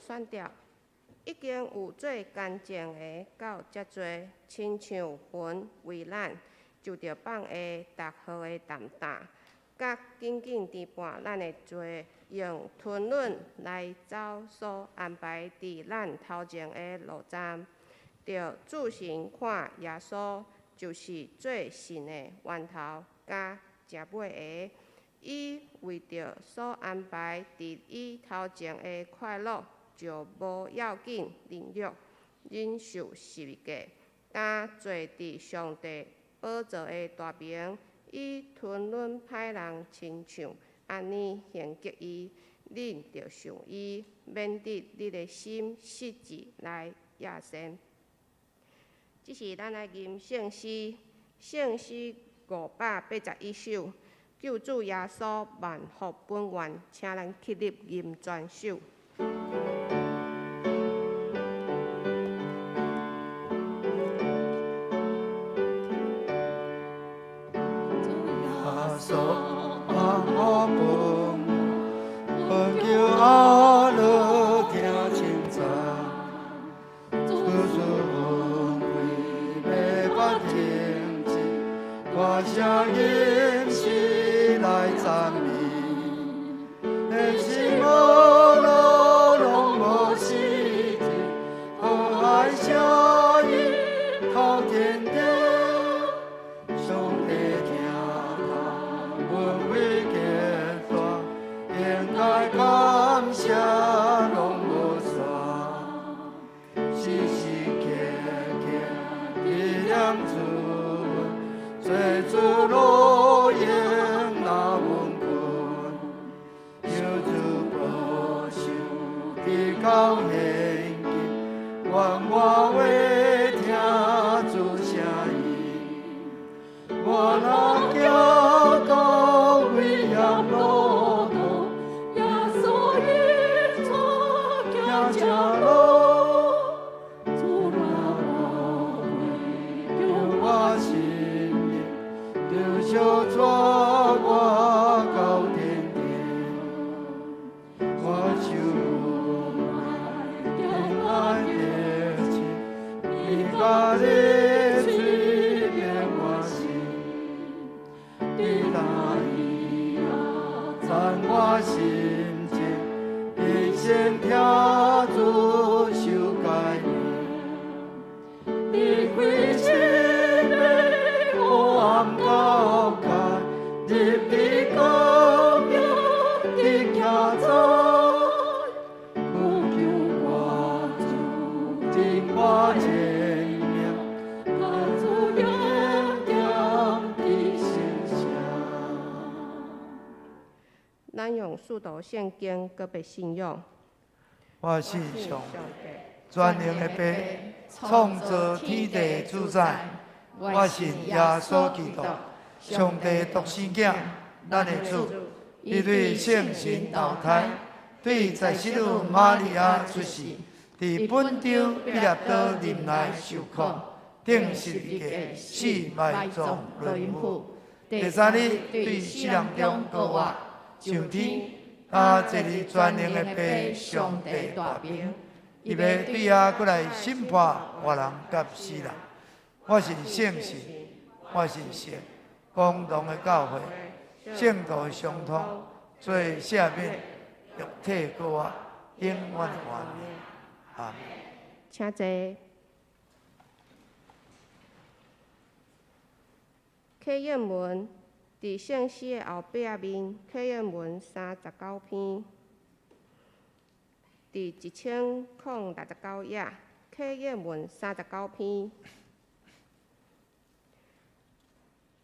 选调，已经有最干净的到遮多，亲像云为咱，就着放下逐号的淡淡，甲紧紧填满咱的做，用吞论来走所安排伫咱头前的路站，着自行看耶稣就是最神的源头，甲食尾个。伊为着所安排伫伊头前的快乐，就无要紧凌辱忍受十架，但坐伫上帝宝座的大名，以吞论歹人亲像安尼献给伊，恁着想伊，免得你的心失志来亚先。这是咱来吟圣诗581首。救主耶稣万福本愿，请咱起立吟全首。耶稣万福本求阿乐听清赞，处处恩惠每般天际，我相信是。来赞美，你是我路拢无失志，和爱相依靠天地，上帝听他阮为结束，应该感谢拢无煞，时时刻刻力量主，最主路也。那稳困，求主保守，地高现今，愿我为听主声音。我那叫高为阳路途，耶稣引错行正路，主那我为叫我心里留小错。我的嘴边我心，你答应在我心间，一线跳出修改你，你会心被我暗高开，你比高明的家走，不求我主听我见。咱用四道圣经告别信仰。我是上帝，全能的爸，创造天地主宰。我信耶稣基督，上帝独生子，咱的主。伊对圣神投胎，对在世女玛利亚出世，伫本场彼勒岛林内受苦，顶十字架死埋葬落府。第三日对死人中高活。上天，他坐伫全能的爸上帝大名，伊要对遐过来审判活人甲死人。我是圣神，我是圣公堂的教会，圣道相通，做赦免肉体过我，永远的画面。阿门。请坐。客印文。伫圣诗的后壁面，客印文39篇，伫1069页，客印文39篇。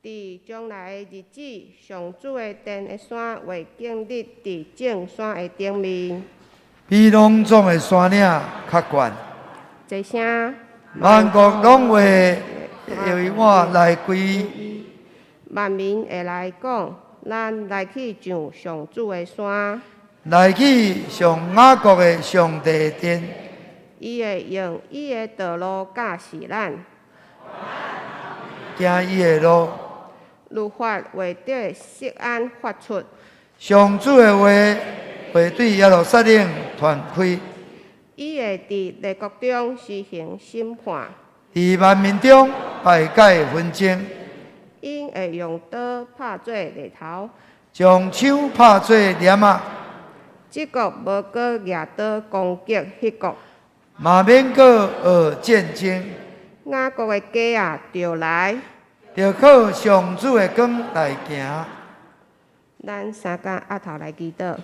伫将来的日子，上主的殿的山会建立伫正山的顶面，比拢总的山岭较悬。一声，万国拢会由我来归。万民会来讲，咱来去上上主的山，来去上雅各的上帝殿。伊会用伊的道路教示咱，行伊的路。律法为着释安发出，上主的话会对耶路撒冷传开。伊会伫列国中施行审判，伫万民中排解纷争，因会用刀拍做犁头，将枪拍做镰仔，即国无搁举刀攻击迄国，嘛免搁学战争，雅国的家啊，着来，着靠上主的光来行。咱三甲压头来祈祷。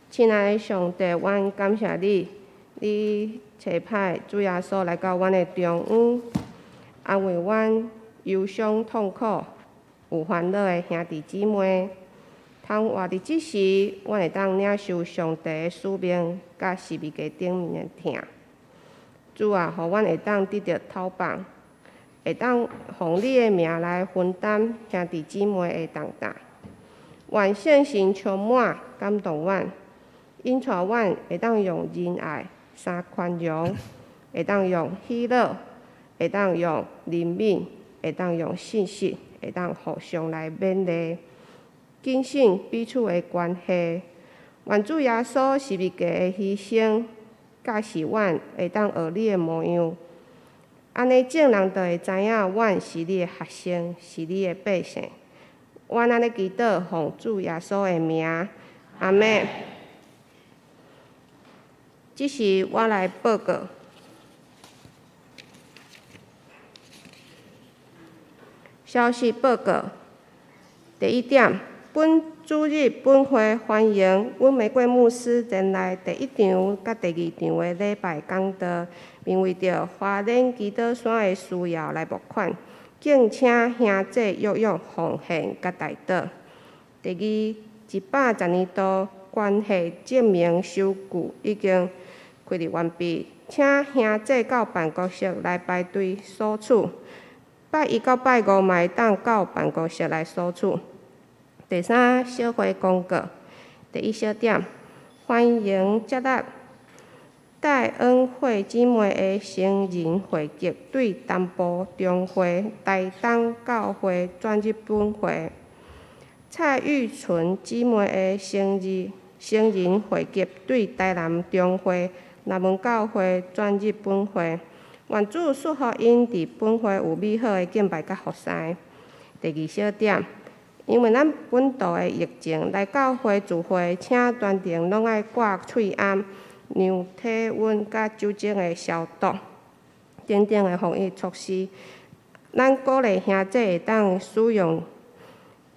亲爱的上帝，阮感谢你，你差派主耶稣来到阮的中央，安慰阮忧伤痛苦、有烦恼的兄弟姊妹。通活伫即时，阮会当领受上帝的使命，甲十字架顶面的疼。主啊，互阮会当得到透放，会当奉你的名来分担兄弟姊妹的重担。愿圣神充满感动阮，引带阮会当用仁爱、三宽容，会当用喜乐，会当用怜悯，会当用信息，会当互相来勉励，谨慎彼此的关系。愿主耶稣十字架的牺牲，教示阮会当学你的模样。安尼众人就会知影，阮是你的学生，是你的百姓。阮安尼祈祷，奉主耶稣的名，阿门。即是我来报告。消息报告：第一点，本主日本会欢迎阮玫瑰牧师前来第一场甲第二场的礼拜讲道，并为着花莲基督山的需要来募款。敬请兄姐踊跃奉献甲代祷。第二，110年度关系证明收据已经开立完毕，请兄姐到办公室来排队索取。拜一到拜五嘛会当到办公室来索取。第三，小会公告。第一小点，欢迎接纳戴恩会姊妹的成人会籍对东部中会台东教会转日本会，蔡玉纯姊妹的成人会籍对台南中会南门教会转日本会。愿主赐福因伫本会有美好的敬拜甲服侍。第二小点，因为咱本岛的疫情，来教会聚会，请全程拢爱挂喙罨。量体温甲酒精的消毒，等等的防疫措施。咱鼓励兄姐会当使用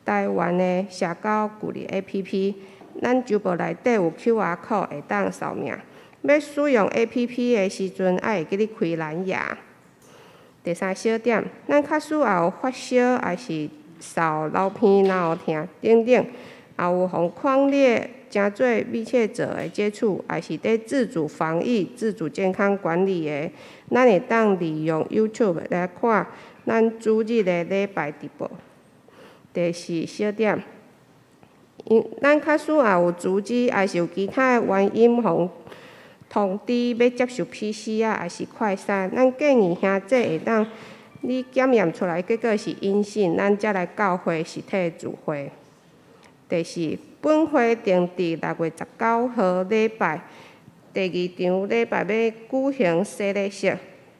台湾的社交距离 APP， 咱周报内底有 QR code 会当扫描。要使用 APP 的时阵，爱会记咧开蓝牙。第三小点，咱假使也有发烧，还是扫流鼻、脑疼等等，也有互匡列真做密切者的接触，还是伫自主防疫、自主健康管理的，咱会当利用 YouTube 来看咱主日的礼拜直播。第四小点，咱假使也有组织，还是有其他的原因，互通知要接受 PCR 还是快筛，咱建议兄姐会当你检验出来结果是阴性，咱才来教会实体聚会。第四，本会定伫6月19号礼拜第二场礼拜要举行洗礼式，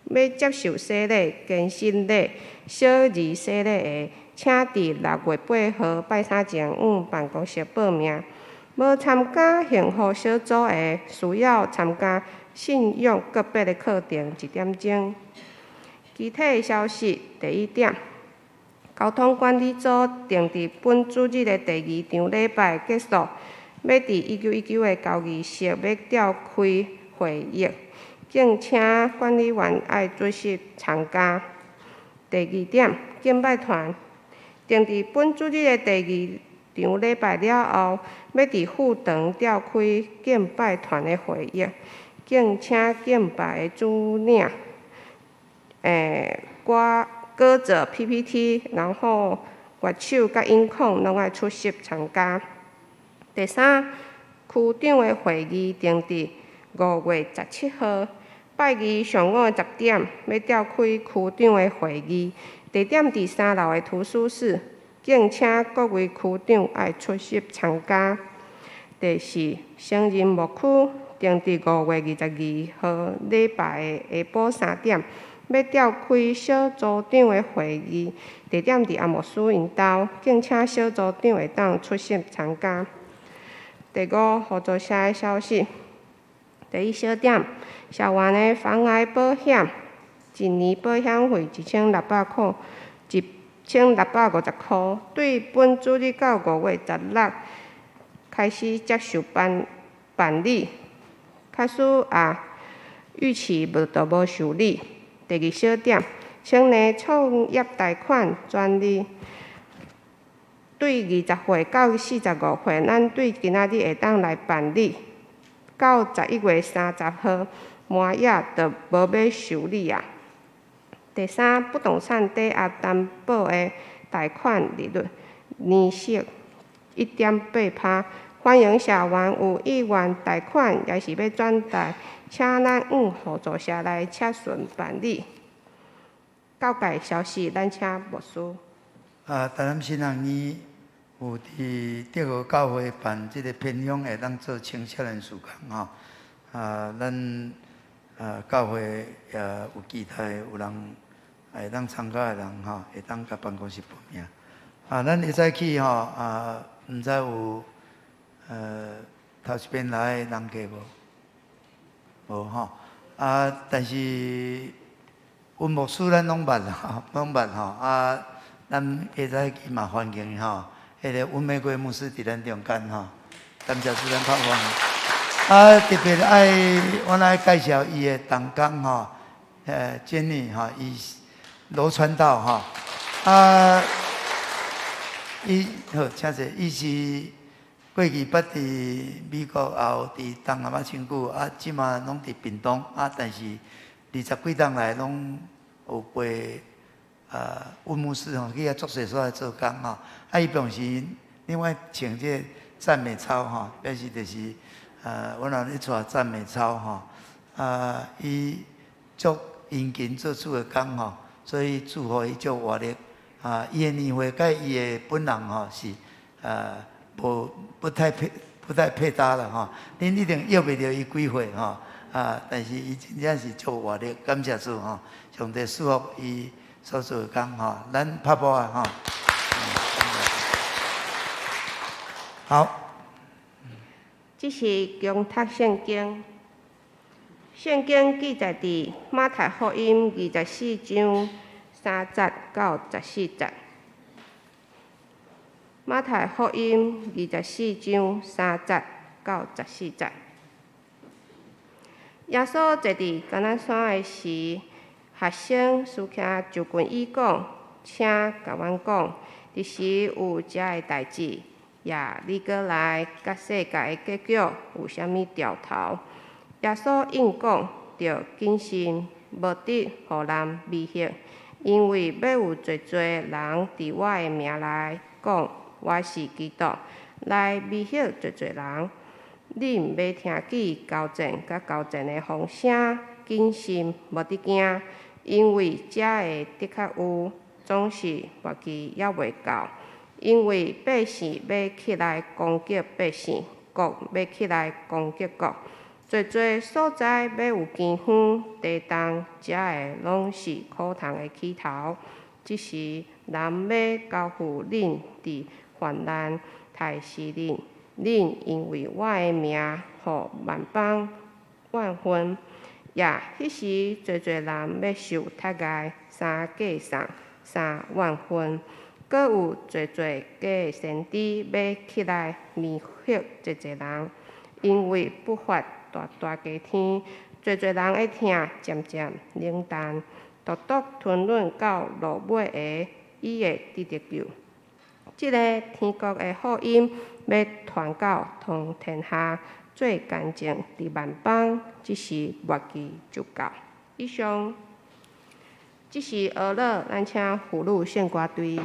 要接受洗礼、更新礼、小儿洗礼的，请伫6月8号拜三前办公室报名。无参加幸福小组的，需要参加信用个别的课程1点钟。具体消息：第一点，交通管理组定伫本主日的第二场礼拜结束，要伫1919的交易室要召开会议，敬请管理员爱准时参加。第二点，敬拜团定伫本主日的第二场礼拜了后，要伫副堂召开敬拜团的会议，敬请敬拜的主领，歌者 PPT， 然后乐手甲音控拢爱出席参加。第三，区长的会议定伫5月17号，拜二上午10点要召开区长的会议，地点伫3楼的图书室。敬请各位区长爱出席参加。第四，成人牧区定伫5月22号礼拜的下晡3点，要召开小组长的会议，地点伫阿莫斯因兜，敬请小组长会当出席参加。第5，合作社的消息。第1小点，社员的防癌保险，一年保险费1600块，1650块。对本主日到5月16开始接受办理，假使逾期无受理。第2小点，青年创业贷款专利。对20岁到45岁，咱对今仔日会当来办理，到11月30号满也就无要受理啊。第3，不动产抵押担保的贷款利率年息1.8%，欢迎社员有意愿贷款，也是要转贷，请咱往合作社来洽询办理。教界消息，咱请牧师。台南新学院有伫德国教会办即个偏乡会当做青少年事工吼。咱教会也有期待有人会当参加的人吼，会当甲办公室报名。咱会使去吼毋知有头一遍来的人计无吼？但是阮牧师咱拢捌吼，拢捌吼。咱会使去嘛欢迎吼。迄个温玫瑰牧师伫咱中间吼，感谢主咱拍欢。特别我来介绍伊的同工吼，Jenny 吼，伊罗川道吼，伊好，请坐，伊是过去捌伫美国，也有伫东南亚真久，即马拢伫屏东，但是20几档来拢有陪温牧师吼去遐作势所来做工吼。伊平时另外穿这个赞美操吼，表示就是我若咧带赞美操吼，伊足殷勤做主的工吼，所以祝福伊足活力。伊的年岁甲伊的本人吼是不太配搭了吼。恁一定约袂着伊几岁吼，但是伊真正是足活力，感谢主吼，上帝祝福伊所做的工吼，咱拍波啊吼。好，这是共读圣经。圣经记载伫马太福音24章3节到14节。马太福音24章3节到14节。耶稣坐伫橄榄山的时，学生私下就近伊讲，请甲阮讲，伫时有遮个代志。也你过来，甲世界的结局有啥物调头？耶稣应讲，着谨慎，无得互人迷惑，因为要有侪人伫我的名内讲我是基督，来迷惑侪人。恁毋要听见交战甲交战的风声，谨慎，无得惊，因为遮的的确有，总是日期还袂到。因为百姓要起来攻击百姓，国要起来攻击国，侪所在要有饥荒、地动，遮个拢是可通的起头。即时人要交付恁伫患难，杀死恁，因为我的名，互万邦万分。也迄时侪人要受杀害，3架上3万分。阁有侪假的先知要起来迷惑侪人，因为不法大加添，侪人会听，渐渐冷淡，独吞论到落尾的，伊会得救。即个天国的福音要传到通天下，做见证伫万邦，即时日期就到。以上，即是学乐，咱请妇女献歌队。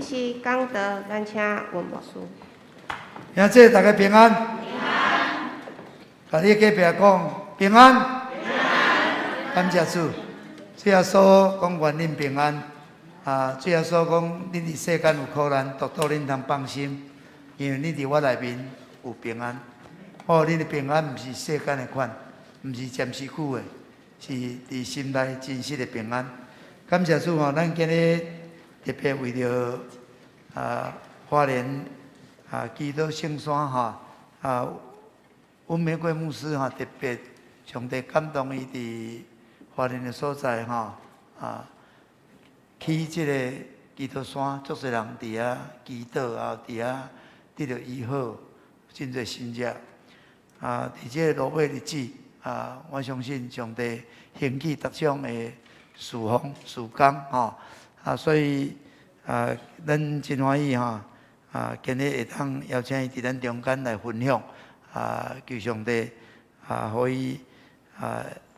是讲道，咱请文牧师。兄弟大家平安。平安。甲你隔壁讲平安。平安。感谢主，主耶稣讲愿恁平安。主耶稣讲恁伫世间有苦难，独独恁通放心，因为恁伫我内面有平安。恁的平安毋是世间的款，毋是暂时久的，是伫心内真实的平安。感谢主咱今日特别为着花莲基督圣山温玫瑰牧师特别上帝感动伊伫花莲的所在起即个基督山，足侪人伫遐祈祷伫遐得到医好，真侪信者。伫这个落尾日子我相信上帝兴起各种的事奉事工所以咱真欢喜今日会当邀请伊伫咱中间来分享求上帝互伊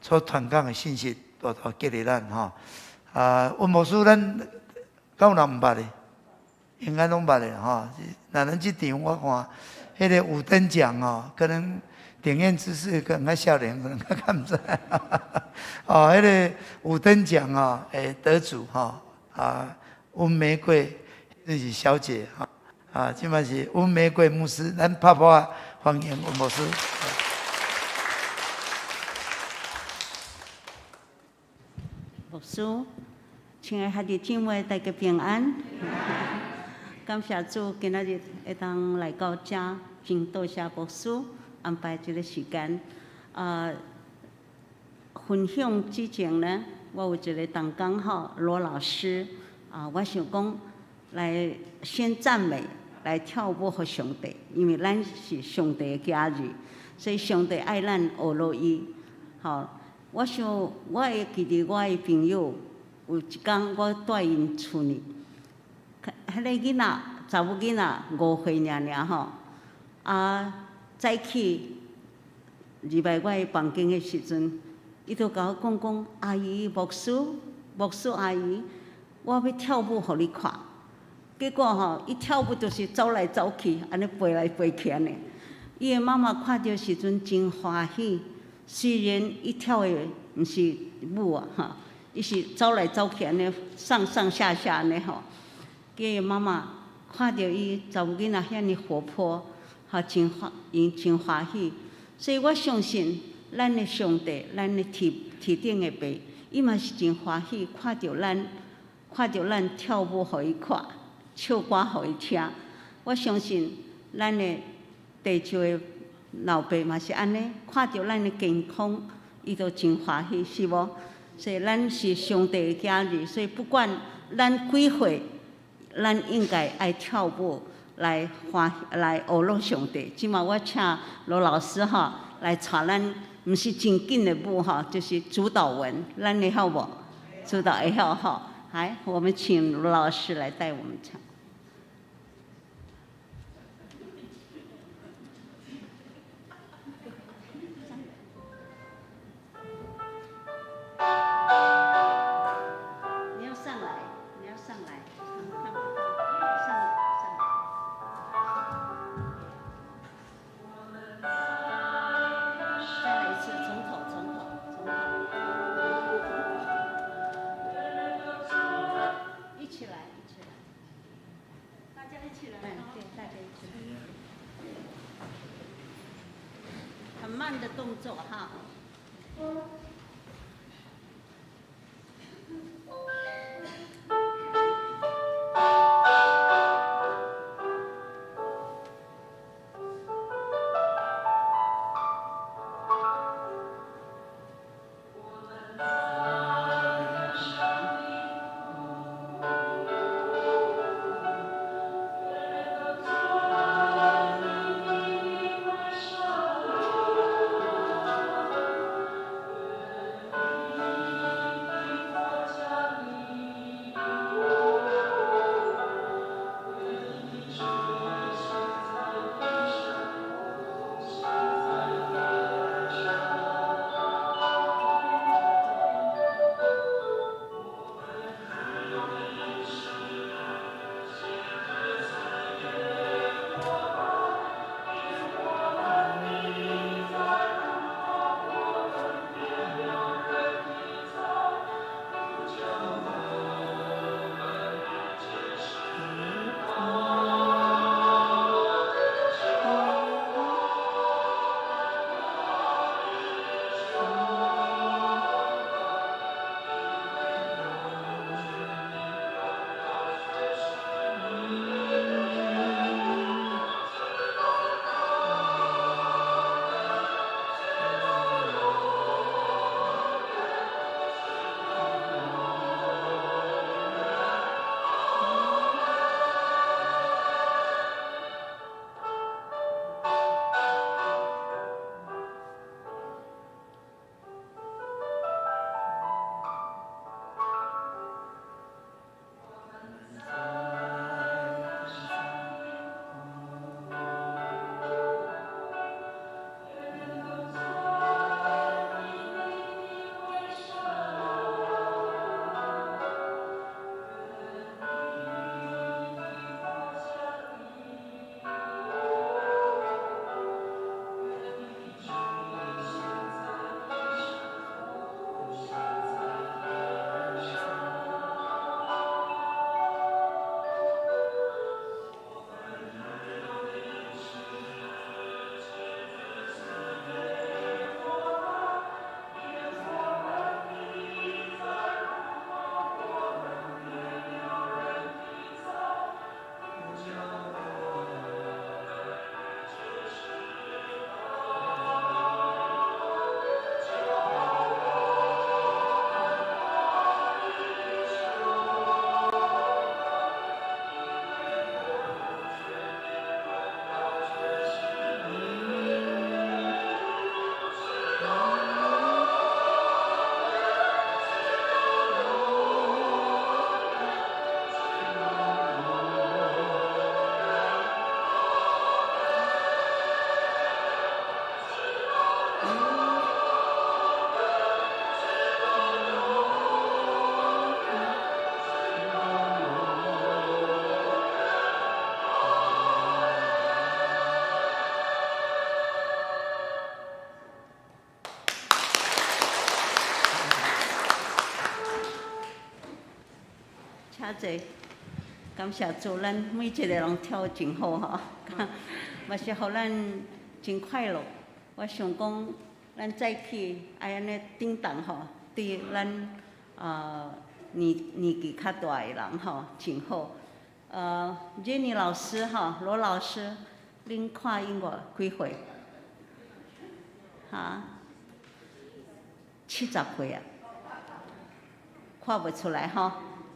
所传讲的信息大大激励咱温牧师咱敢有人毋捌的？应该拢捌的那咱这场我看，迄个五等奖可能鼎宴之士可能较少年，可能较毋知。迄个五等奖得主温玫瑰，那是小姐即摆是温玫瑰牧师，咱拍拍欢迎温牧师。牧师，亲爱的姊妹，大家平安。感谢主，今仔日会当来到这，真多谢牧师安排这个时间。分享之前呢，我有一个同工罗老师我想讲来先赞美，来跳舞给上帝，因为咱是上帝的家人，所以上帝爱咱学乐伊。我想我会记得我的朋友有一天我带因厝里，迄个囡仔查某囡仔5岁尔早起入来我的房间的时阵，伊就甲我讲阿姨牧师阿姨，我要跳舞互你看。结果伊跳舞就是走来走去，安尼飞来飞去安尼。伊的妈妈看到时阵真欢喜，虽然伊跳的毋是舞伊是走来走去安尼，上上下下安尼伊妈妈看到伊查某囡仔遐尼活泼，真欢喜。所以我相信咱的上帝，咱的天顶的爸，伊嘛是真欢喜，看到咱跳舞互伊看，唱歌互伊听。我相信咱的地球的老爸嘛是安尼，看到咱的健康，伊都真欢喜，是无？所以咱是上帝的家人，所以不管咱几岁，咱应该爱跳舞来学乐上帝。即马我请罗老师来带咱，毋是真紧的舞就是主导文，咱会晓无？主导会晓来，我们请罗老师来带我们唱。你要上来，上来，再来一次，从头。一起来，大家一起来。对，大家一起来。很慢的动作较济，感谢主，咱每一个人跳真好吼，嘛是互咱真快乐。我想讲，咱早起爱安尼叮当吼，对咱年纪较大的人吼真好。Jenny 老师吼，罗老师，恁看因我几岁？哈？70岁啊，看不出来吼，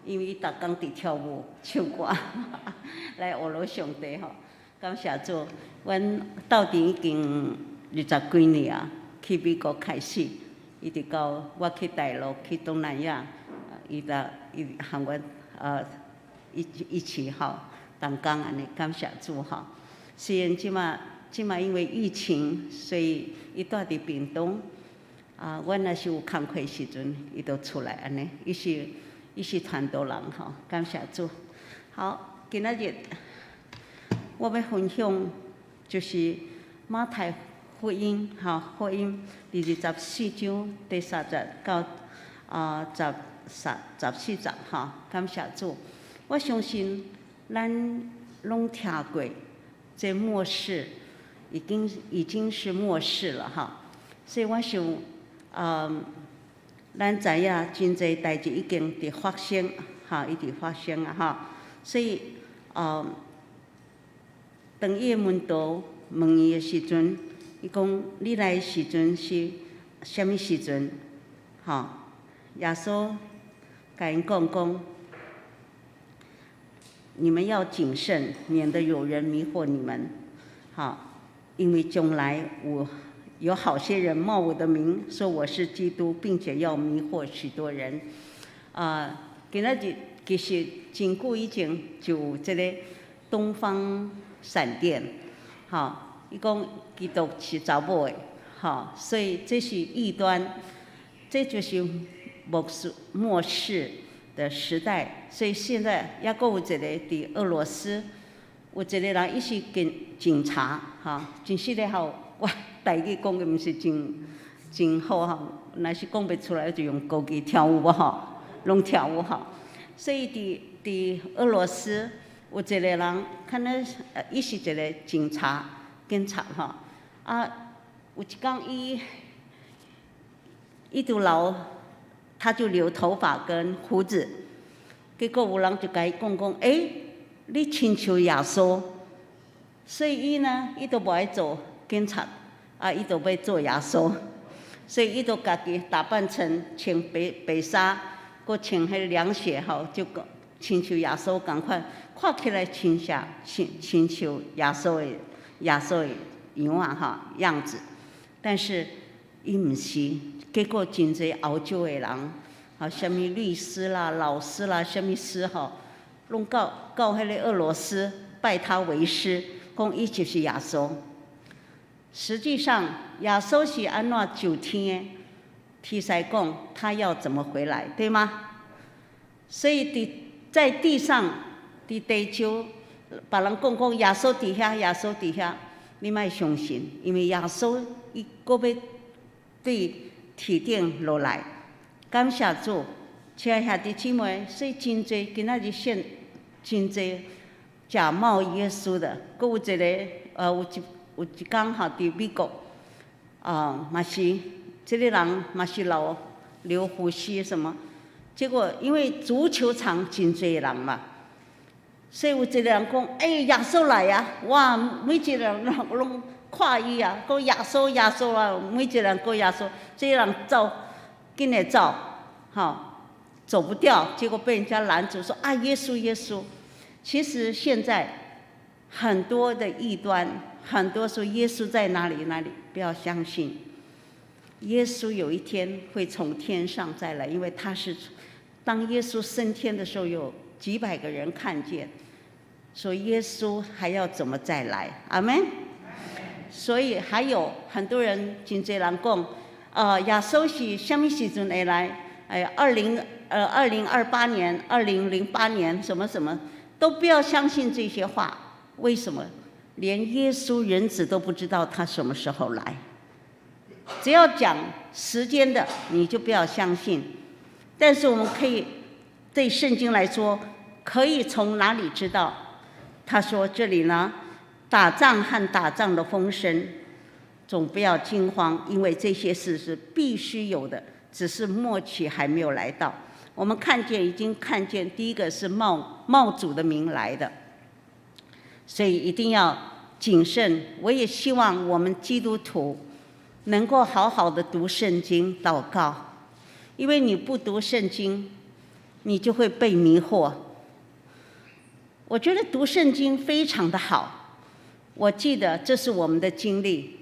因为伊逐工伫跳舞、唱歌，来学罗上帝吼。感谢主，阮斗阵已经20几年啊，去美国开始，一直到我去大陆、去东南亚，伊和阮一起吼，同工安尼，感谢主吼。虽然即马因为疫情，所以伊住伫屏东。阮若是有工课时阵，伊就出来安尼。伊是传道人吼，感谢主。好，今仔日我要分享就是马太福音吼，福音第24章第30到14节吼，感谢主。我相信咱拢听过，这末世已经是末世了哈，所以我想。咱知影真侪代志已经伫发生，哈，已伫发生啊，哈。所以，当伊的门徒问伊的时阵，伊讲：你来的时阵是啥物时阵？哈，耶稣甲因讲，你们要谨慎，免得有人迷惑你们，哈，因为将来有好些人冒我的名说我是基督，并且要迷惑许多人。今仔日其实真久以前就有这个东方闪电，哈，伊讲基督是查某的，哈，所以这是异端，这就是末世的时代。所以现在也阁有一个伫俄罗斯，有一个人伊是警察，哈，真实咧吼，我。台语讲的毋是真好吼，若是讲袂出来就用国语跳舞吼，拢跳舞吼。所以伫俄罗斯有一个人，看咧伊是一个警察吼，有一天伊就他就留头发跟胡子，结果有人就甲伊讲，你亲像耶稣，所以伊就无爱做警察。伊就要做耶稣，所以伊就家己打扮成穿白纱，佮穿迄凉鞋吼，就亲像耶稣共款，看起来亲像耶稣的样啊吼样子，但是伊毋是，结果真侪欧洲的人，什么律师啦、老师啦、什么师吼，拢到迄个俄罗斯拜他为师，讲伊就是耶稣。实际上，耶稣是安怎上天的？提赛讲他要怎么回来，对吗？所以在地上，伫地球，别人讲耶稣伫遐，耶稣伫遐，你莫相信，因为耶稣伊阁要对天顶落来。感谢主，亲爱兄弟姊妹，所以真侪今仔日真侪假冒耶稣的，阁有一个有一天吼，伫美国，嘛是这个人嘛是留胡须什么，结果因为足球场真侪人嘛，所以有一个人讲，耶稣来啊！哇，每一个人拢看伊啊，讲耶稣啊，每一个人讲耶稣，这个人紧来走，走不掉，结果被人家拦住说耶稣。其实现在很多的异端。很多说耶稣在哪里，不要相信。耶稣有一天会从天上再来，因为他是当耶稣升天的时候，有几百个人看见，说耶稣还要怎么再来？阿们。所以还有很多人真侪人讲，耶稣是什么时阵会来？2028年、2008年什么都不要相信这些话。为什么？连耶稣人子都不知道他什么时候来，只要讲时间的，你就不要相信。但是我们可以对圣经来说，可以从哪里知道？他说这里呢，打仗和打仗的风声，总不要惊慌，因为这些事是必须有的，只是末期还没有来到。我们已经看见，第一个是冒主的名来的，所以一定要谨慎。我也希望我们基督徒能够好好的读圣经、祷告，因为你不读圣经，你就会被迷惑。我觉得读圣经非常的好。我记得这是我们的经历，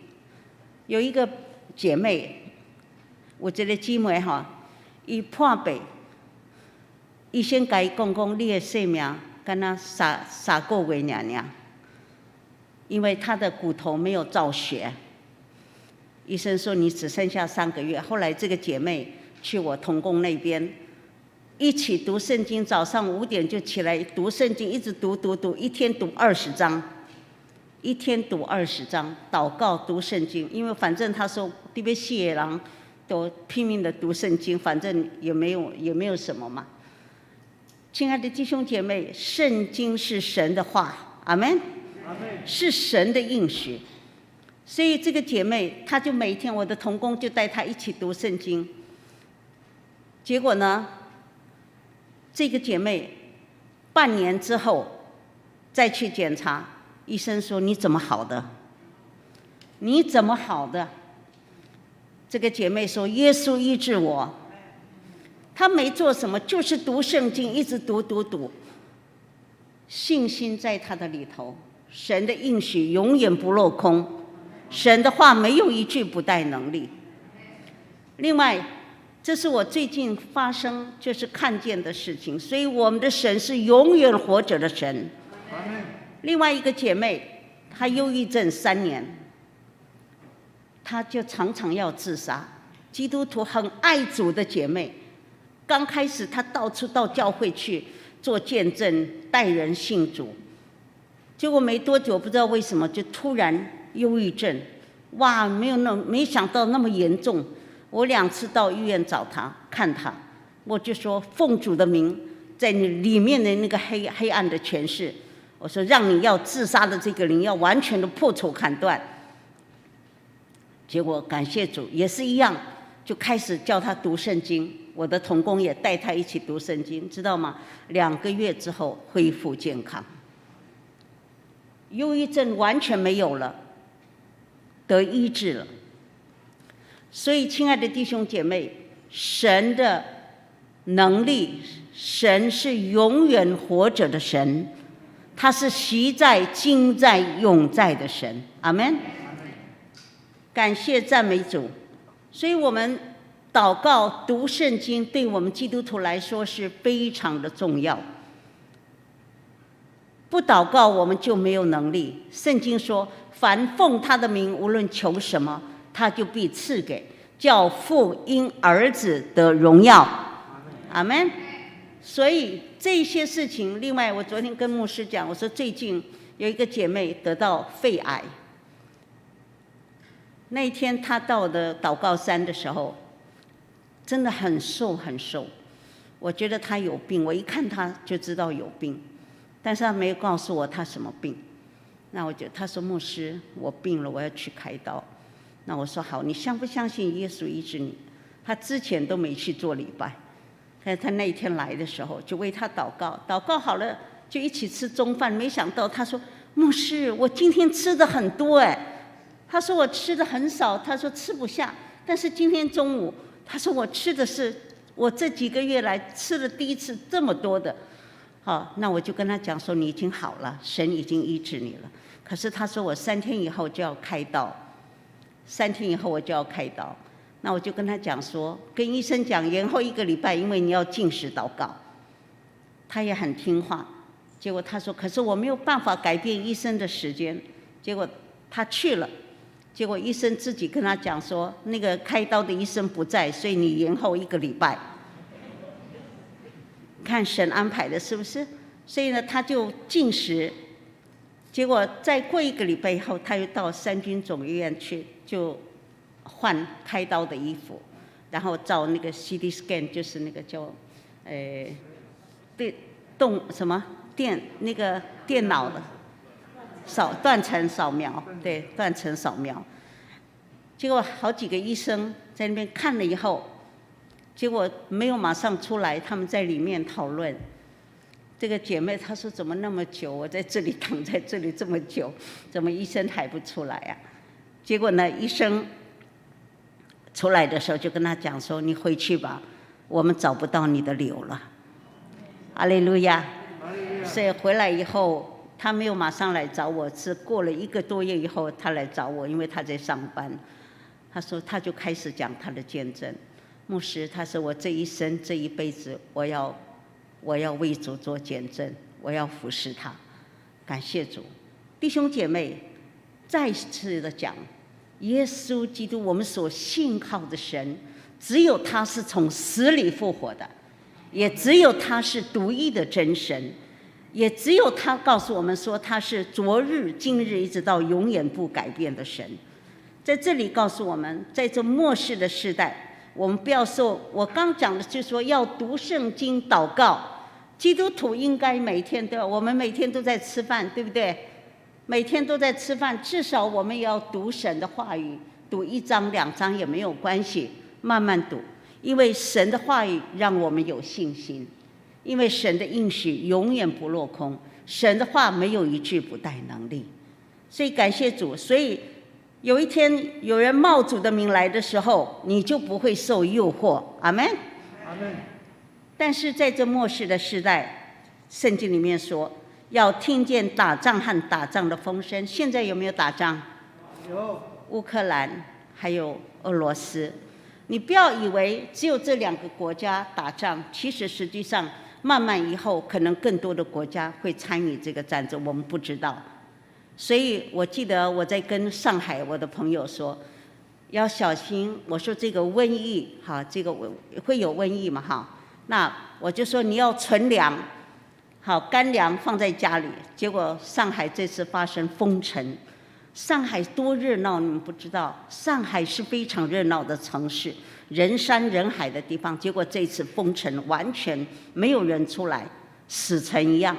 有一个姐妹，有一个姊妹哈，伊破病，医生甲伊讲，你的性命敢若3个月尔，因为她的骨头没有造血。医生说你只剩下3个月。后来这个姐妹去我同工那边，一起读圣经，早上5点就起来读圣经，一直读，一天读20章，一天读20章，祷告读圣经。因为反正他说特别死的人都拼命的读圣经，反正也没有什么嘛。亲爱的弟兄姐妹，圣经是神的话，阿们，是神的应许。所以这个姐妹，她就每天，我的同工就带她一起读圣经。结果呢，这个姐妹半年之后再去检查，医生说你怎么好的？你怎么好的？这个姐妹说耶稣医治我。她没做什么，就是读圣经，一直读，信心在她的里头，神的应许永远不落空，神的话没有一句不带能力。另外，这是我最近发生就是看见的事情，所以我们的神是永远活着的神。另外一个姐妹，她忧郁症3年，她就常常要自杀。基督徒很爱主的姐妹，刚开始她到处到教会去做见证，带人信主，结果没多久，不知道为什么就突然忧郁症，哇，没想到那么严重。我2次到医院找她看她，我就说奉主的名，在你里面的那个黑暗的权势，我说让你要自杀的这个灵要完全的破除砍断。结果感谢主，也是一样，就开始叫她读圣经。我的同工也带她一起读圣经，知道吗？2个月之后恢复健康，忧郁症完全没有了，得医治了。所以亲爱的弟兄姐妹，神的能力，神是永远活着的神，他是昔在今在永在的神，阿们。感谢赞美主。所以我们祷告读圣经对我们基督徒来说是非常的重要，不祷告我们就没有能力。圣经说凡奉他的名无论求什么，他就必赐给，叫父因儿子得荣耀，阿们。所以这些事情，另外我昨天跟牧师讲，我说最近有一个姐妹得到肺癌，那一天她到的祷告山的时候，真的很瘦很瘦，我觉得她有病，我一看她就知道有病，但是她没有告诉我她什么病。那她说牧师，我病了，我要去开刀。那我说好，你相不相信耶稣医治你？她之前都没去做礼拜，但是她那一天来的时候就为她祷告，祷告好了就一起吃中饭。没想到她说牧师，我今天吃的很多哎。她说我吃的很少，她说吃不下，但是今天中午她说我吃的是我这几个月来吃了第一次这么多的。好，那我就跟她讲说你已经好了，神已经医治你了。可是她说我3天以后就要开刀，3天以后我就要开刀。那我就跟她讲说，跟医生讲延后1个礼拜，因为你要禁食祷告。她也很听话，结果她说可是我没有办法改变医生的时间。结果她去了，结果医生自己跟她讲说那个开刀的医生不在，所以你延后1个礼拜。看神安排的是不是？所以呢她就禁食，结果再过1个礼拜以后，她又到三军总医院去，就换开刀的衣服，然后照那个 CT scan， 就是那个叫对什么那个电脑的断层扫描，对，断层扫描。结果好几个医生在那边看了以后，结果没有马上出来，他们在里面讨论。这个姐妹她说怎么那么久，我在这里躺在这里这么久，怎么医生还不出来啊？结果呢，医生出来的时候就跟他讲说，你回去吧，我们找不到你的瘤了。哈利路亚。所以回来以后，他没有马上来找我，是过了1个多月以后他来找我，因为他在上班。他说他就开始讲他的见证。牧师，他说我这一生这一辈子，我要为主做见证，我要服侍他。感谢主。弟兄姐妹，再次的讲，耶稣基督我们所信靠的神，只有他是从死里复活的，也只有他是独一的真神，也只有他告诉我们说他是昨日今日一直到永远不改变的神。在这里告诉我们，在这末世的时代，我们不要受，我刚讲的就是说要读圣经祷告。基督徒应该每天都，我们每天都在吃饭，对不对？每天都在吃饭，至少我们也要读神的话语，读1章2章也没有关系，慢慢读。因为神的话语让我们有信心，因为神的应许永远不落空，神的话没有一句不带能力。所以感谢主。所以有一天有人冒主的名来的时候，你就不会受诱惑。阿们。阿们。但是在这末世的时代，圣经里面说要听见打仗和打仗的风声。现在有没有打仗？有。乌克兰还有俄罗斯。你不要以为只有这2个国家打仗，其实实际上慢慢以后可能更多的国家会参与这个战争，我们不知道。所以我记得我在跟上海我的朋友说要小心，我说这个瘟疫，哈，这个会有瘟疫嘛，哈，那我就说你要存粮，好，干粮放在家里。结果上海这次发生封城。上海多热闹，你们不知道。上海是非常热闹的城市，人山人海的地方。结果这次封城，完全没有人出来，死城一样。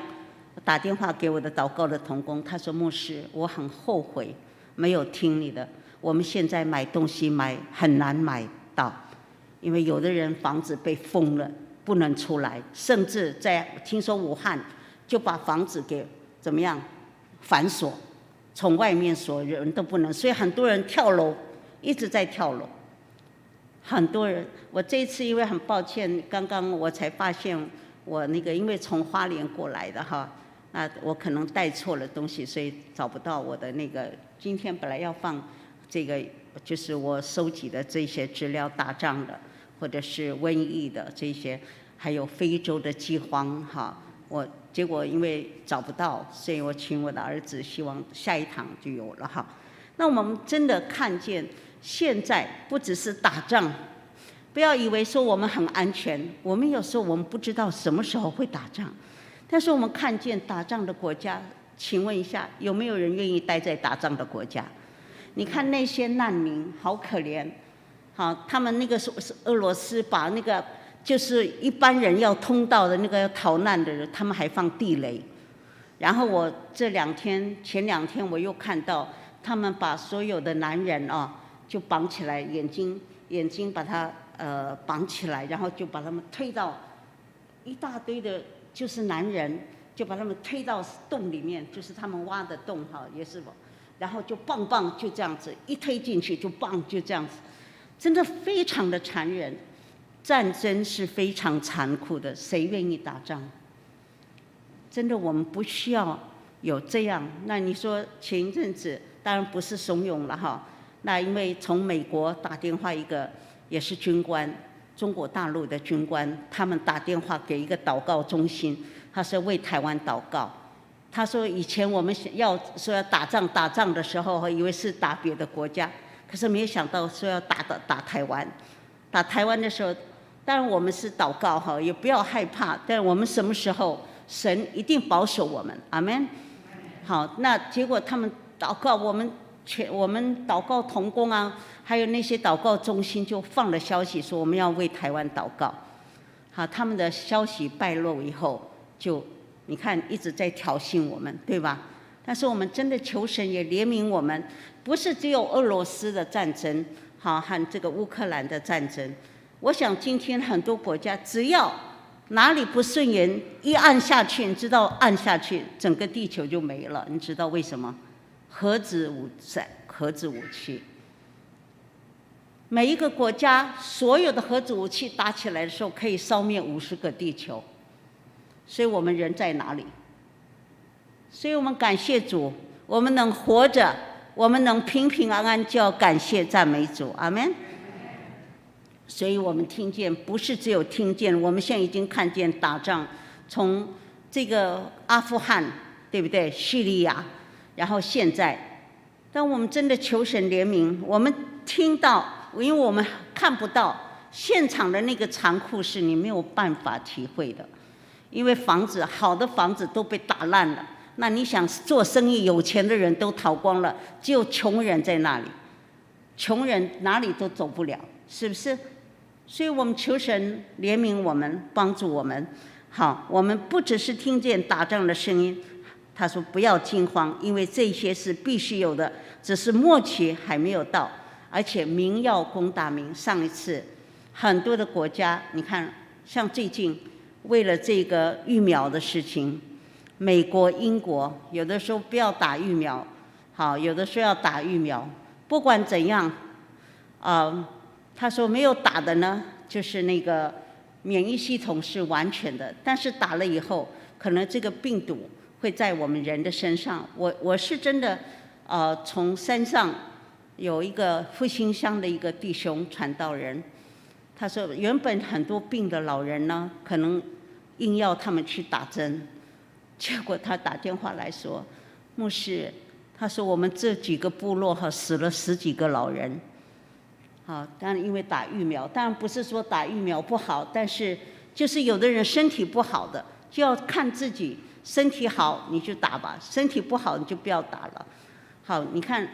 我打电话给我的祷告的同工，他说：“牧师，我很后悔没有听你的。我们现在买东西很难买到，因为有的人房子被封了，不能出来，甚至听说武汉就把房子给怎么样反锁。”从外面锁，人都不能，所以很多人跳楼，一直在跳楼。很多人，我这一次因为很抱歉，刚刚我才发现我那个因为从花莲过来的哈，那我可能带错了东西，所以找不到我的那个。今天本来要放这个，就是我收集的这些资料，打仗的或者是瘟疫的这些，还有非洲的饥荒哈。结果因为找不到，所以我请我的儿子，希望下一堂就有了哈。那我们真的看见，现在不只是打仗，不要以为说我们很安全，我们有时候我们不知道什么时候会打仗。但是我们看见打仗的国家，请问一下，有没有人愿意待在打仗的国家？你看那些难民好可怜，好，他们那个是俄罗斯把那个。就是一般人要通道的那个逃难的人，他们还放地雷。然后我前2天我又看到他们把所有的男人就绑起来，眼睛把他绑起来，然后就把他们推到一大堆的，就是男人，就把他们推到洞里面，就是他们挖的洞哈，也是，然后就棒就这样子一推进去就就这样子，真的非常的残忍。战争是非常残酷的，谁愿意打仗？真的，我们不需要有这样。那你说前一阵子，当然不是怂恿了哈。那因为从美国打电话一个也是军官，中国大陆的军官，他们打电话给一个祷告中心，他说为台湾祷告。他说以前我们要打仗的时候，以为是打别的国家，可是没有想到说要打台湾。打台湾的时候，当然我们是祷告哈，也不要害怕。但我们什么时候神一定保守我们，阿们。好，那结果他们祷告，我们祷告同工啊，还有那些祷告中心就放了消息说我们要为台湾祷告。好，他们的消息败露以后，就你看一直在挑衅我们，对吧？但是我们真的求神也怜悯我们，不是只有俄罗斯的战争，好和这个乌克兰的战争。我想今天很多国家只要哪里不顺眼，一按下去，你知道按下去，整个地球就没了。你知道为什么？核子武器。每一个国家所有的核子武器打起来的时候，可以烧灭50个地球。所以我们人在哪里？所以我们感谢主，我们能活着，我们能平平安安，就要感谢赞美主，阿们。所以我们听见，不是只有听见，我们现在已经看见打仗，从这个阿富汗，对不对？叙利亚，然后现在，当我们真的求神怜悯，我们听到，因为我们看不到现场的那个残酷，是你没有办法体会的。因为房子，好的房子都被打烂了，那你想做生意，有钱的人都逃光了，只有穷人在那里，穷人哪里都走不了，是不是？所以我们求神怜悯我们，帮助我们。好，我们不只是听见打仗的声音，他说不要惊慌，因为这些是必须有的，只是末期还没有到，而且民要攻打民。上一次很多的国家，你看，像最近为了这个疫苗的事情，美国、英国有的时候不要打疫苗，好，有的时候要打疫苗。不管怎样，他说没有打的呢，就是那个免疫系统是完全的，但是打了以后，可能这个病毒会在我们人的身上。我是真的，从山上有一个复兴乡的一个弟兄传道人，他说原本很多病的老人呢，可能硬要他们去打针，结果他打电话来说，牧师，他说我们这几个部落死了10几个老人。好，当然因为打疫苗，当然不是说打疫苗不好，但是就是有的人身体不好的，就要看自己身体好你就打吧，身体不好你就不要打了。好，你看，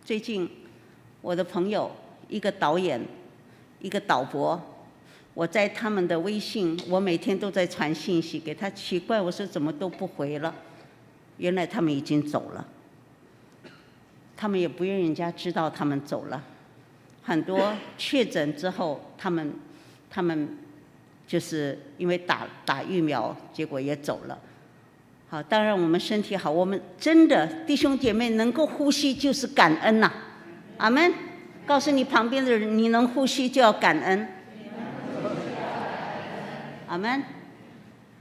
最近我的朋友一个导演，一个导播，我在他们的微信，我每天都在传信息给他，奇怪，我说怎么都不回了，原来他们已经走了，他们也不愿人家知道他们走了。很多确诊之后，他们就是因为打疫苗，结果也走了。好，当然我们身体好，我们真的弟兄姐妹能够呼吸就是感恩呐，阿们。告诉你旁边的人，你能呼吸就要感恩，阿们。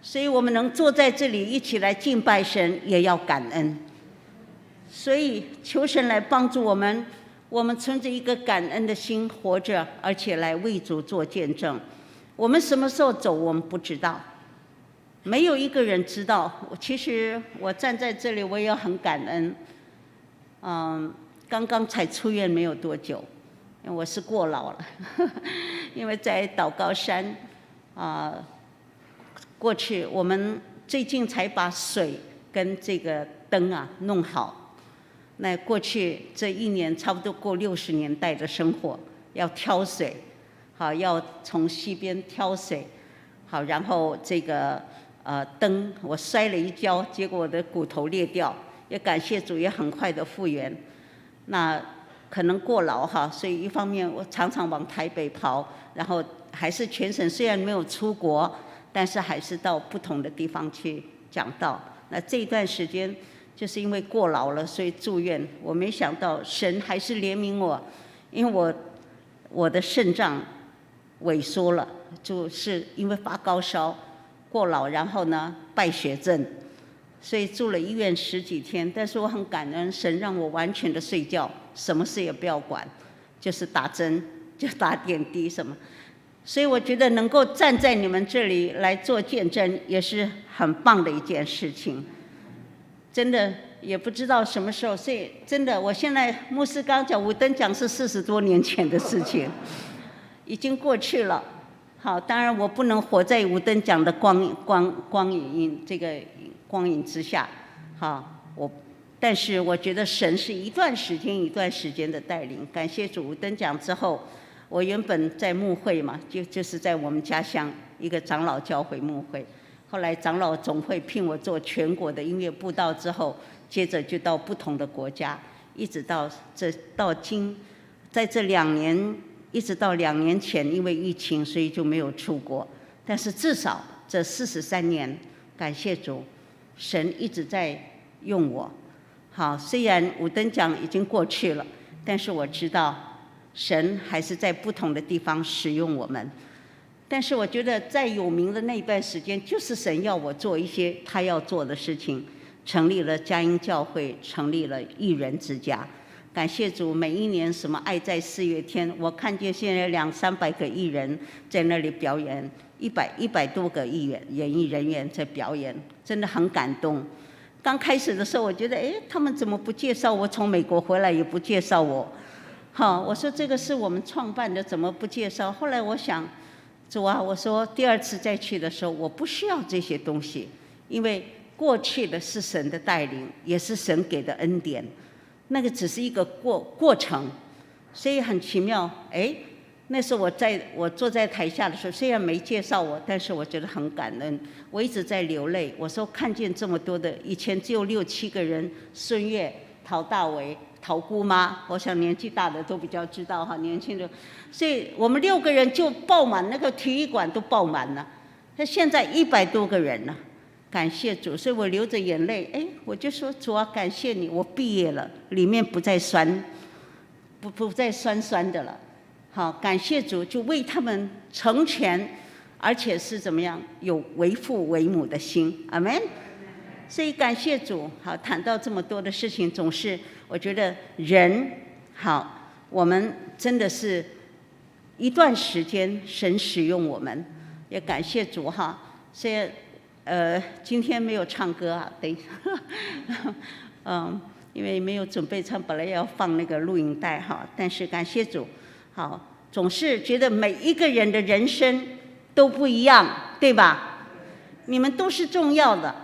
所以我们能坐在这里一起来敬拜神，也要感恩。所以求神来帮助我们。我们存着一个感恩的心活着，而且来为主做见证。我们什么时候走，我们不知道，没有一个人知道。其实我站在这里，我也很感恩。刚刚才出院没有多久，因为我是过劳了，因为在祷告山过去我们最近才把水跟这个灯弄好。那过去这1年差不多过60年代的生活，要挑水，好，要从溪边挑水，好，然后这个灯我摔了一跤，结果我的骨头裂掉，也感谢主，也很快的复原。那可能过劳所以一方面我常常往台北跑，然后还是全省，虽然没有出国，但是还是到不同的地方去讲道。那这一段时间就是因为过劳了，所以住院。我没想到神还是怜悯我，因为我的肾脏萎缩了，就是因为发高烧、过劳，然后呢败血症，所以住了医院10几天。但是我很感恩，神让我完全的睡觉，什么事也不要管，就是打针、就打点滴什么。所以我觉得能够站在你们这里来做见证，也是很棒的一件事情。真的也不知道什么时候，所以真的，我现在牧师刚讲五灯奖是40多年前的事情，已经过去了。好，当然我不能活在五灯奖的光影这个光影之下，好，但是我觉得神是一段时间的带领。感谢主，五灯奖之后，我原本在牧会嘛，就是在我们家乡一个长老教会牧会。后来长老总会聘我做全国的音乐布道之后，接着就到不同的国家，一直到在这2年，一直到2年前，因为疫情，所以就没有出国。但是至少这43年，感谢主，神一直在用我。好，虽然五灯奖已经过去了，但是我知道神还是在不同的地方使用我们。但是我觉得在有名的那段时间，就是神要我做一些他要做的事情，成立了佳音教会，成立了艺人之家。感谢主，每一年什么爱在4月天，我看见现在200-300个艺人在那里表演，100多个演艺人员在表演，真的很感动。刚开始的时候，我觉得，他们怎么不介绍我？从美国回来也不介绍我。好，我说这个是我们创办的，怎么不介绍？后来我想，主啊，我说第2次再去的时候，我不需要这些东西，因为过去的是神的带领，也是神给的恩典。那个只是一个过程，所以很奇妙。那时候我坐在台下的时候，虽然没介绍我，但是我觉得很感恩。我一直在流泪。我说看见这么多的，以前只有6-7个人，孙悦、陶大为、陶姑妈，我想年纪大的都比较知道哈，年轻的，所以我们6个人就爆满，那个体育馆都爆满了。那现在100多个人了。感谢主，所以我流着眼泪，我就说主啊，感谢你，我毕业了，里面不再酸，不再酸酸的了。好，感谢主，就为他们成全，而且是怎么样，有为父为母的心，阿们。所以感谢主。好，谈到这么多的事情，总是我觉得人好，我们真的是一段时间神使用我们，也感谢主哈。所以今天没有唱歌啊，等一下，因为没有准备唱，本来要放那个录影带哈，但是感谢主，好，总是觉得每一个人的人生都不一样，对吧？你们都是重要的，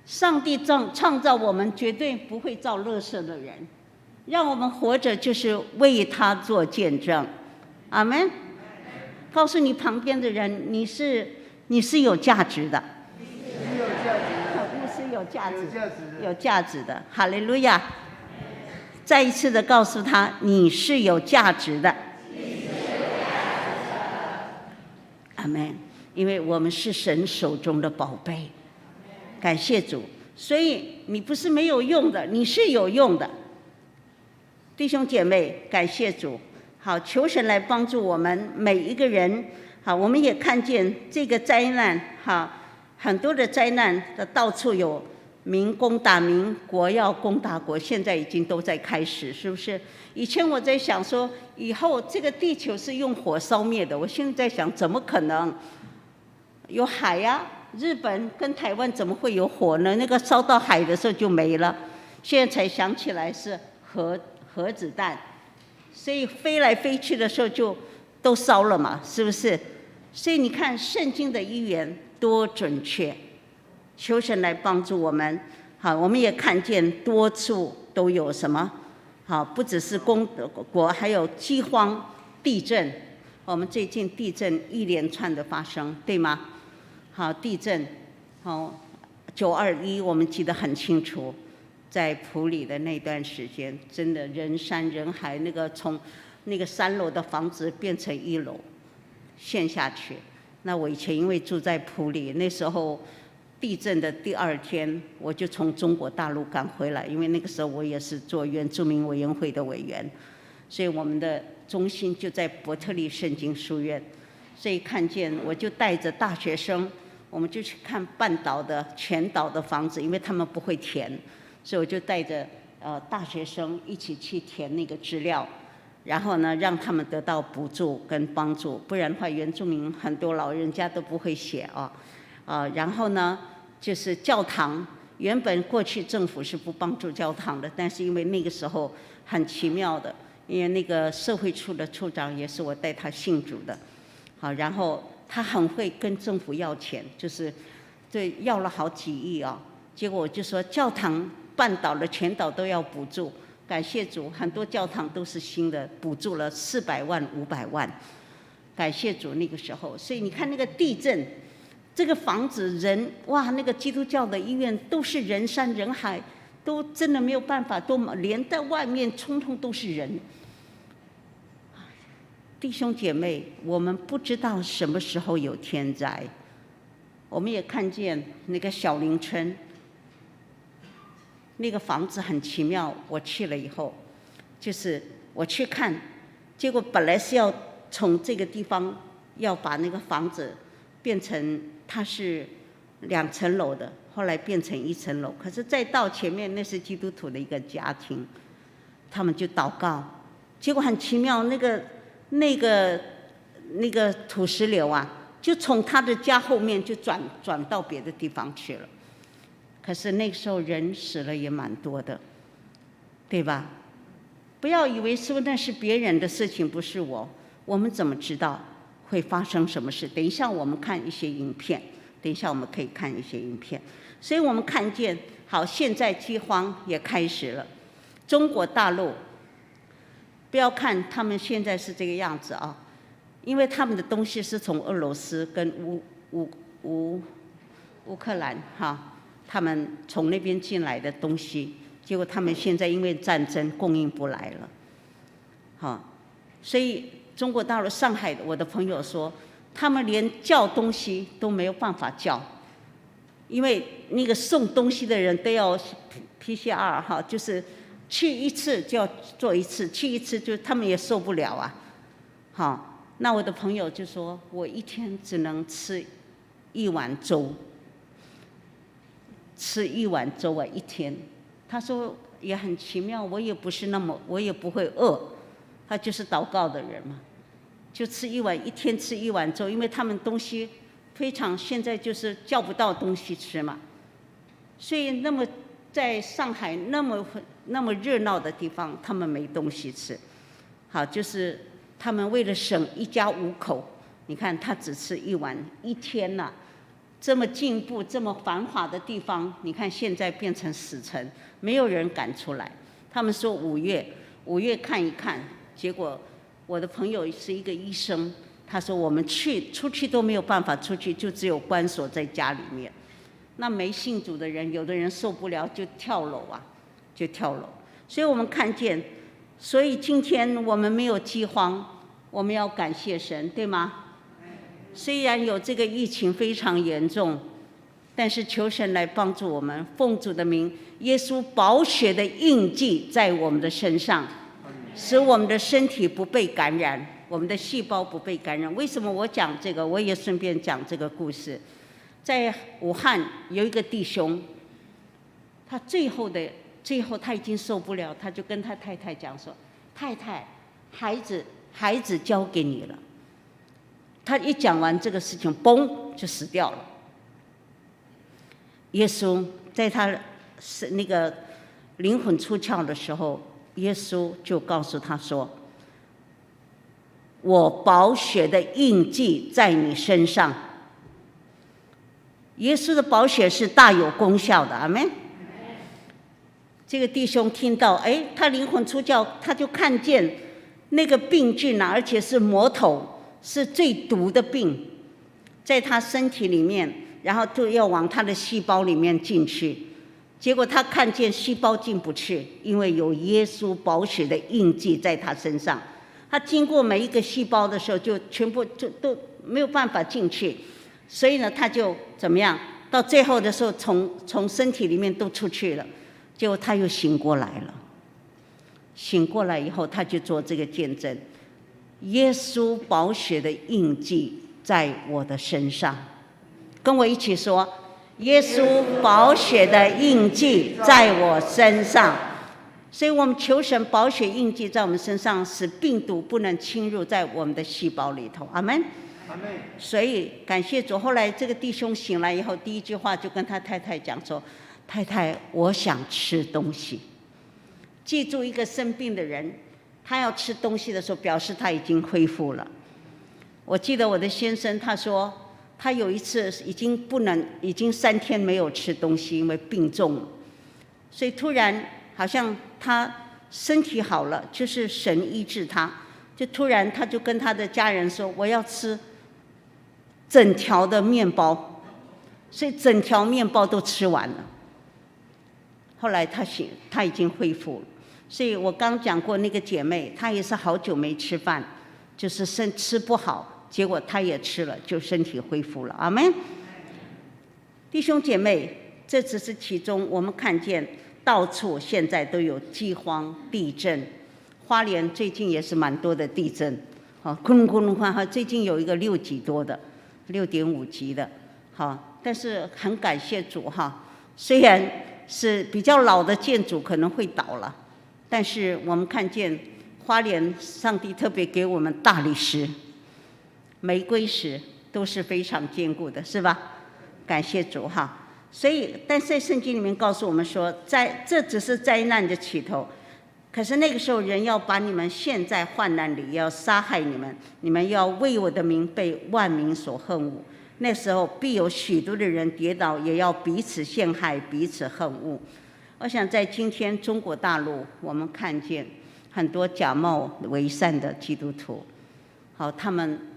上帝创造我们，绝对不会造垃圾的人，让我们活着就是为他做见证，阿们。告诉你旁边的人，你是有价值的。有价值的，哈利路亚！再一次的告诉他，你是有价值的，阿们。因为我们是神手中的宝贝，感谢主。所以你不是没有用的，你是有用的，弟兄姐妹，感谢主。好，求神来帮助我们每一个人。好，我们也看见这个灾难，好，很多的灾难的到处有。民攻打民，国要攻打国，现在已经都在开始，是不是？以前我在想说，以后这个地球是用火烧灭的，我现在在想，怎么可能？有海呀，日本跟台湾怎么会有火呢？那个烧到海的时候就没了，现在才想起来是核子弹，所以飞来飞去的时候就都烧了嘛，是不是？所以你看圣经的预言多准确。求神来帮助我们。好，我们也看见多处都有什么？好，不只是国，还有饥荒、地震。我们最近地震一连串的发生，对吗？好，地震，好，921我们记得很清楚，在埔里的那段时间，真的人山人海，那个从那个3楼的房子变成1楼，陷下去。那我以前因为住在埔里，那时候。地震的第2天，我就从中国大陆赶回来，因为那个时候我也是做原住民委员会的委员，所以我们的中心就在伯特利圣经书院。所以看见我就带着大学生，我们就去看半岛的全岛的房子，因为他们不会填，所以我就带着大学生一起去填那个资料，然后呢让他们得到补助跟帮助，不然的话原住民很多老人家都不会写然后呢就是教堂，原本过去政府是不帮助教堂的，但是因为那个时候很奇妙的，因为那个社会处的处长也是我带他信主的，好，然后他很会跟政府要钱，就是对要了好几亿结果我就说教堂半岛的全岛都要补助，感谢主，很多教堂都是新的，补助了400万、500万，感谢主那个时候。所以你看那个地震，这个房子人哇，那个基督教的医院都是人山人海，都真的没有办法，都连在外面通通都是人。弟兄姐妹，我们不知道什么时候有天灾。我们也看见那个小林村，那个房子很奇妙。我去了以后，就是我去看，结果本来是要从这个地方要把那个房子变成它是2层楼的，后来变成1层楼。可是再到前面，那是基督徒的一个家庭，他们就祷告，结果很奇妙，那个土石流啊，就从他的家后面就转到别的地方去了。可是那个时候人死了也蛮多的，对吧？不要以为说那是别人的事情，不是我们怎么知道会发生什么事？等一下我们看一些影片，等一下我们可以看一些影片。所以我们看见，好，现在饥荒也开始了。中国大陆，不要看他们现在是这个样子啊，因为他们的东西是从俄罗斯跟乌克兰他们从那边进来的东西，结果他们现在因为战争供应不来了，所以中国大陆上海的我的朋友说，他们连叫东西都没有办法叫，因为那个送东西的人都要 PCR 就是去一次就要做一次，去一次就他们也受不了啊。那我的朋友就说，我一天只能吃1碗粥，吃1碗粥一天。他说也很奇妙，我也不会饿，他就是祷告的人嘛，就一天吃1碗粥，因为他们东西非常现在就是叫不到东西吃嘛，所以那么在上海那么热闹的地方，他们没东西吃。好，就是他们为了省1家5口，你看他只吃1碗1天呐。这么进步、这么繁华的地方，你看现在变成死城，没有人敢出来。他们说5月看一看，结果我的朋友是一个医生，他说我们出去都没有办法出去，就只有关锁在家里面。那没信主的人，有的人受不了就跳楼就跳楼。所以我们看见，所以今天我们没有饥荒，我们要感谢神，对吗？虽然有这个疫情非常严重，但是求神来帮助我们，奉主的名，耶稣宝血的印记在我们的身上，使我们的身体不被感染，我们的细胞不被感染。为什么我讲这个？我也顺便讲这个故事。在武汉有一个弟兄，他最后他已经受不了，他就跟他太太讲说：“太太，孩子交给你了。”他一讲完这个事情，嘣就死掉了。耶稣在他那个灵魂出窍的时候，耶稣就告诉他说：“我宝血的印记在你身上。”耶稣的宝血是大有功效的，阿们。这个弟兄听到，他灵魂出窍，他就看见那个病菌而且是魔头，是最毒的病，在他身体里面，然后就要往他的细胞里面进去。结果他看见细胞进不去，因为有耶稣宝血的印记在他身上。他经过每一个细胞的时候，就全部就都没有办法进去。所以呢，他就怎么样？到最后的时候，从身体里面都出去了。结果他又醒过来了。醒过来以后，他就做这个见证：耶稣宝血的印记在我的身上。跟我一起说：耶稣宝血的印记在我身上。所以我们求神宝血印记在我们身上，使病毒不能侵入在我们的细胞里头。阿们。所以感谢主。后来这个弟兄醒来以后，第一句话就跟他太太讲说：太太，我想吃东西。记住，一个生病的人，他要吃东西的时候，表示他已经恢复了。我记得我的先生他说，他有一次已经3天没有吃东西，因为病重了。所以突然好像他身体好了，就是神医治他，就突然他就跟他的家人说：我要吃整条的面包，所以整条面包都吃完了。后来他已经恢复了。所以我刚讲过那个姐妹，她也是好久没吃饭，就是吃不好，结果她也吃了，就身体恢复了。阿们。弟兄姐妹，这只是其中，我们看见到处现在都有饥荒、地震，花莲最近也是蛮多的地震，好，咕隆咕隆哈，最近有一个6级多的，6.5级的，好，但是很感谢主哈，虽然是比较老的建筑可能会倒了，但是我们看见花莲上帝特别给我们大理石、玫瑰石都是非常坚固的，是吧？感谢主哈。所以，但是在圣经里面告诉我们说，这只是灾难的起头。可是那个时候，人要把你们陷在患难里，要杀害你们，你们要为我的名被万民所恨恶。那时候必有许多的人跌倒，也要彼此陷害，彼此恨恶。我想在今天中国大陆，我们看见很多假冒为善的基督徒。好，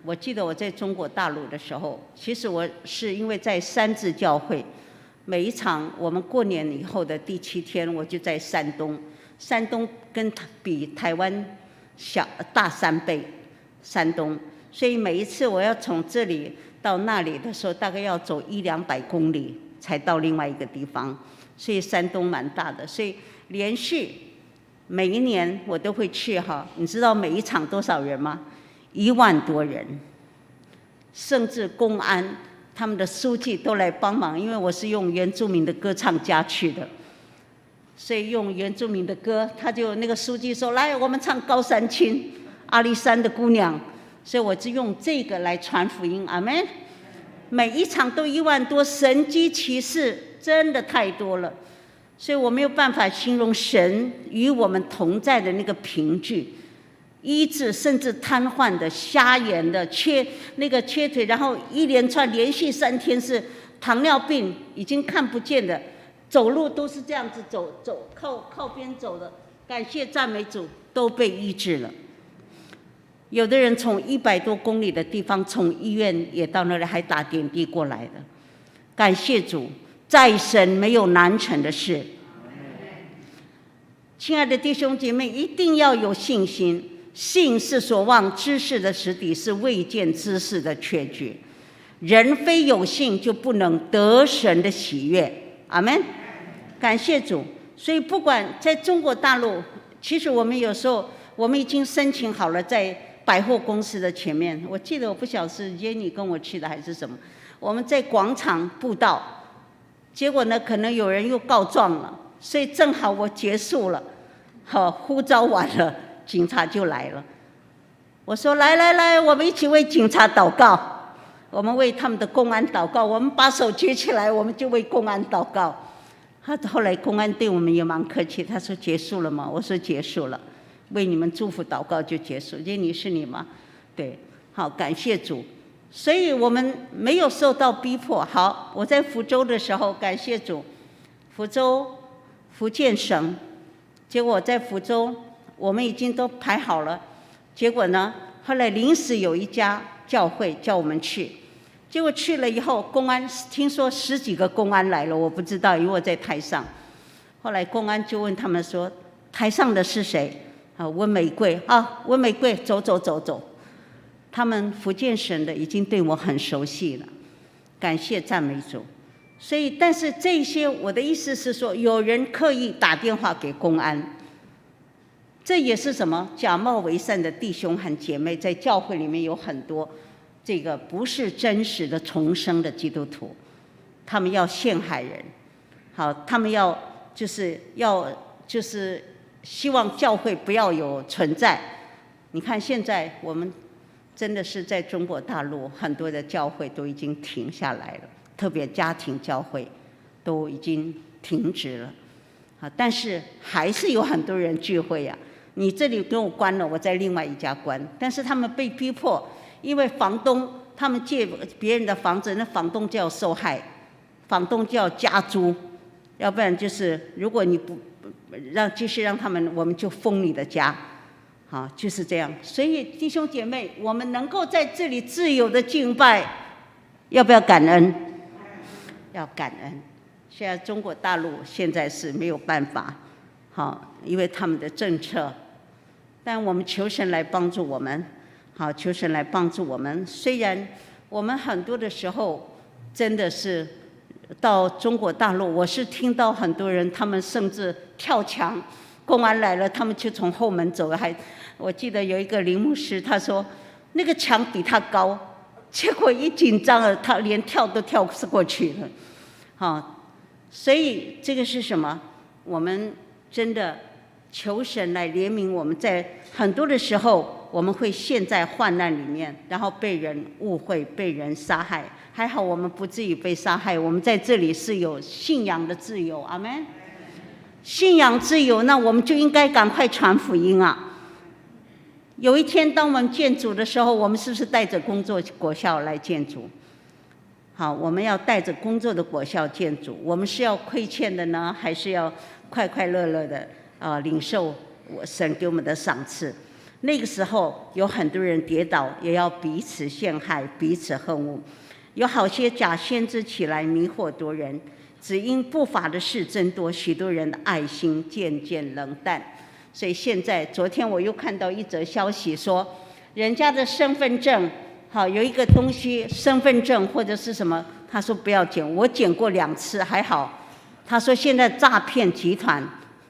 我记得我在中国大陆的时候，其实我是因为在三自教会，每一场我们过年以后的第7天，我就在山东。山东比台湾大3倍，山东，所以每一次我要从这里到那里的时候，大概要走100-200公里才到另外一个地方，所以山东蛮大的，所以连续每一年我都会去哈。你知道每一场多少人吗？1万多人，甚至公安他们的书记都来帮忙，因为我是用原住民的歌唱家去的。所以用原住民的歌，那个书记说：“来，我们唱高山青，阿里山的姑娘。”所以我就用这个来传福音，阿们。每一场都1万多，神迹奇事真的太多了，所以我没有办法形容神与我们同在的那个凭据，医治甚至瘫痪的、瞎眼的、缺腿，然后一连串连续3天是糖尿病已经看不见的。走路都是这样子走靠边走的，感谢赞美主，都被医治了。有的人从100多公里的地方，从医院也到那里，还打点滴过来的。感谢主，在神没有难成的事。亲爱的弟兄姐妹，一定要有信心，信是所望之事的实底，是未见之事的确据。人非有信，就不能得神的喜悦。阿们。感谢主。所以不管在中国大陆，其实我们有时候我们已经申请好了，在百货公司的前面，我记得我不晓得是Jenny跟我去的还是什么，我们在广场布道，结果呢可能有人又告状了，所以正好我结束了，好，呼召完了，警察就来了。我说来，我们一起为警察祷告，我们为他们的公安祷告，我们把手举起来，我们就为公安祷告。后来公安对我们也蛮客气，他说结束了吗？我说结束了，为你们祝福祷告就结束。这是你吗？对，好，感谢主。所以我们没有受到逼迫。好，我在福州的时候，感谢主，福建省，结果在福州我们已经都排好了，结果呢，后来临时有一家教会叫我们去。结果去了以后，公安听说10几个公安来了，我不知道，因为我在台上。后来公安就问他们说：“台上的是谁？”温玫瑰啊，温玫瑰，走。他们福建省的已经对我很熟悉了，感谢赞美主。所以，但是这些我的意思是说，有人刻意打电话给公安，这也是什么？假冒为善的弟兄和姐妹，在教会里面有很多。这个不是真实的重生的基督徒，他们要陷害人，好，他们就是希望教会不要有存在。你看现在我们真的是在中国大陆很多的教会都已经停下来了，特别家庭教会都已经停止了，好，但是还是有很多人聚会呀。你这里给我关了，我在另外一家关，但是他们被逼迫。因为房东他们借别人的房子，那房东就要受害，房东就要加租，要不然就是如果你不继续让他们，我们就封你的家，好，就是这样。所以弟兄姐妹，我们能够在这里自由的敬拜，要不要感恩？要感恩。现在中国大陆现在是没有办法，好，因为他们的政策，但我们求神来帮助我们，好，求神来帮助我们。虽然我们很多的时候真的是到中国大陆，我是听到很多人他们甚至跳墙，公安来了，他们就从后门走。我记得有一个林牧师，他说那个墙比他高，结果一紧张了，他连跳都跳不过去了。好，所以这个是什么？我们真的求神来怜悯我们，在很多的时候我们会陷在患难里面，然后被人误会，被人杀害。还好我们不至于被杀害，我们在这里是有信仰的自由，阿们。信仰自由，那我们就应该赶快传福音啊！有一天当我们见主的时候，我们是不是带着工作果效来见主？好，我们要带着工作的果效见主。我们是要亏欠的呢，还是要快快乐乐的领受神给我们的赏赐？那个时候有很多人跌倒，也要彼此陷害，彼此恨恶。有好些假先知起来迷惑多人，只因不法的事增多，许多人的爱心渐渐冷淡。所以现在，昨天我又看到一则消息说，人家的身份证，好有一个东西，身份证或者是什么，他说不要剪，我剪过2次，还好。他说现在诈骗集团，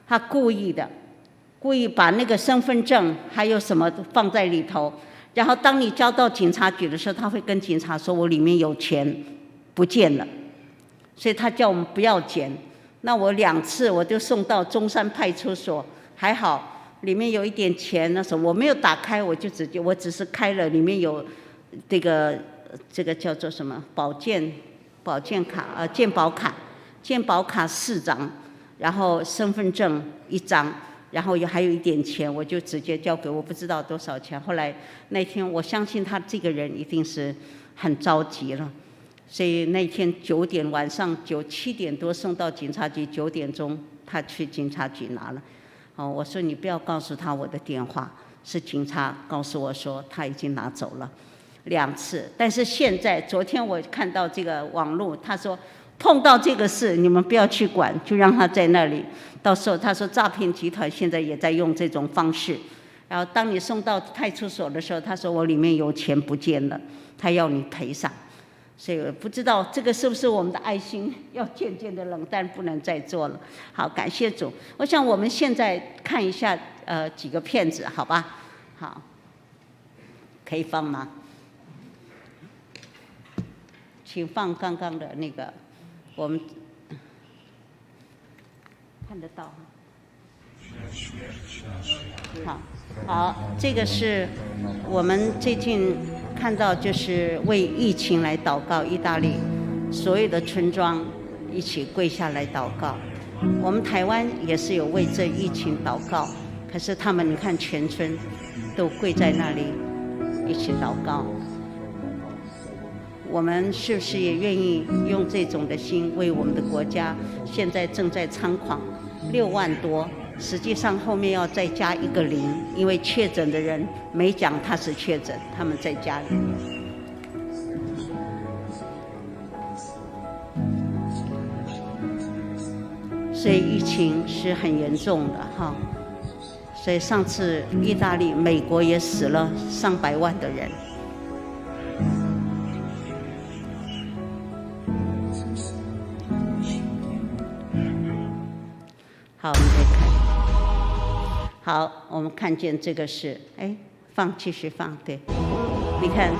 他故意把那个身份证还有什么都放在里头，然后当你交到警察局的时候，他会跟警察说我里面有钱不见了，所以他叫我们不要剪。那我2次我就送到中山派出所。还好，里面有一点钱，那什么我没有打开，我只是开了，里面有这个叫做什么保健卡健保卡4张，然后身份证1张，然后还有一点钱，我就直接交给我不知道多少钱。后来那天我相信他这个人一定是很着急了，所以那天9点晚上7点多送到警察局，9点钟他去警察局拿了。我说你不要告诉他我的电话，是警察告诉我说他已经拿走了2次。但是现在昨天我看到这个网络，他说碰到这个事你们不要去管，就让他在那里。到时候他说诈骗集团现在也在用这种方式，然后当你送到派出所的时候，他说我里面有钱不见了，他要你赔偿。所以我不知道这个是不是我们的爱心要渐渐的冷淡，不能再做了。好，感谢主。我想我们现在看一下几个片子，好吧？好，可以放吗？请放刚刚的那个，我们看得到。好，这个是我们最近看到，就是为疫情来祷告，意大利所有的村庄一起跪下来祷告。我们台湾也是有为这疫情祷告，可是他们你看全村都跪在那里一起祷告。我们是不是也愿意用这种的心为我们的国家？现在正在猖狂，6万多。实际上后面要再加1个0，因为确诊的人没讲他是确诊，他们在家里面。所以疫情是很严重的哈。所以上次意大利、美国也死了上百万的人。好，我们再看。好，我们看见这个是，继续放，对。你看，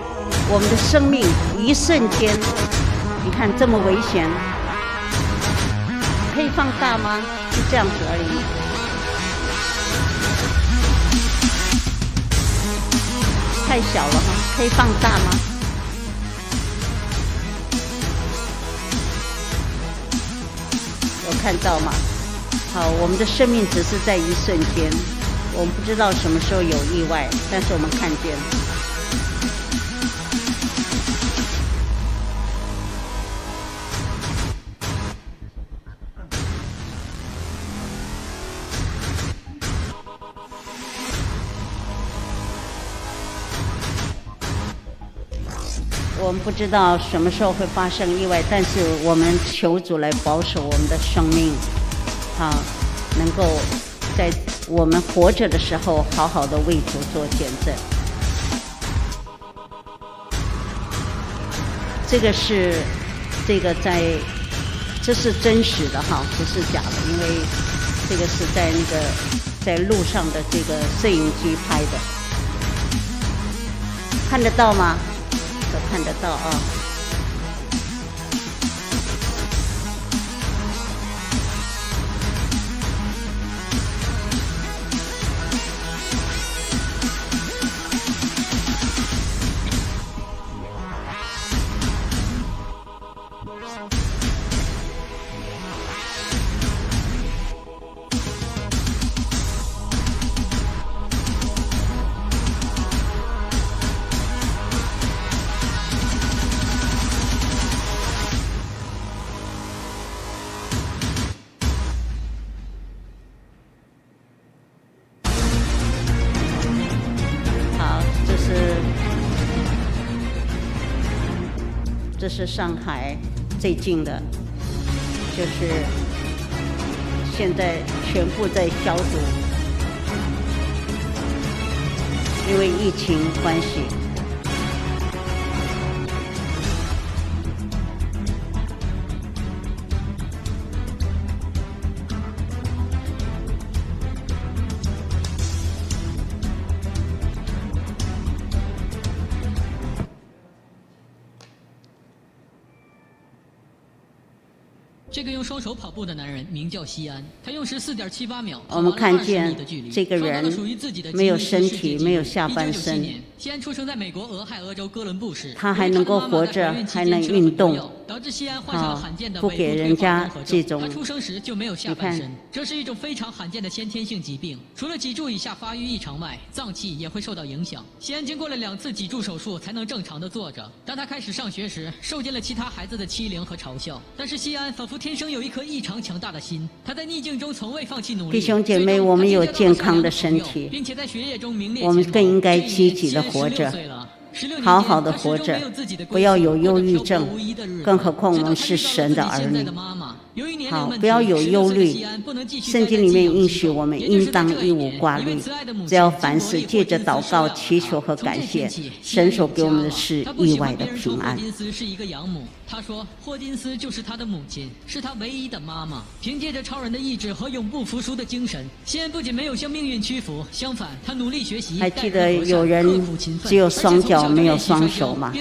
我们的生命一瞬间，你看这么危险，可以放大吗？就这样子而已。太小了哈，可以放大吗？有看到吗？好，我们的生命只是在一瞬间，我们不知道什么时候有意外，但是我们看见。我们不知道什么时候会发生意外，但是我们求主来保守我们的生命，能够在我们活着的时候好好的为主做见证。这是真实的哈，不是假的，因为这个是在路上的这个摄影机拍的，看得到吗？都看得到啊。这是上海最近的，就是现在全部在消毒，因为疫情关系。这个用双手跑步的男人名叫西安，他用14.78秒我们看见这个人没有身体，没有下半身。西安出生在美国俄亥俄州哥伦布市，他还能够活着，还能运动，导致西安患上了罕见的不给人家这种。他出生时就没有下半身，这是一种非常罕见的先天性疾病。除了脊柱以下发育异常外，脏器也会受到影响。西安经过了2次脊柱手术才能正常的坐着。当他开始上学时，受尽了其他孩子的欺凌和嘲笑。但是西安仿佛天生有一颗异常强大的心，他在逆境中从未放弃努力。弟兄姐妹，我们有健康的身体，并且在学业中名列前茅。我们更应该积极的活着，好好的活着，不要有忧郁症，更何况我们是神的儿女。好，不要有忧虑。圣经里面应许我们应当一无挂虑，只要凡事借着祷告、祈求和感谢，神所给我们的是意外的平安。霍金斯是一个养母，他说霍金斯就是他的母亲，是他唯一的妈妈。凭借着超人的意志和永不服输的精神，西安不仅没有向命运屈服，相反，他努力学习。还记得有人只有双脚没有双手吗？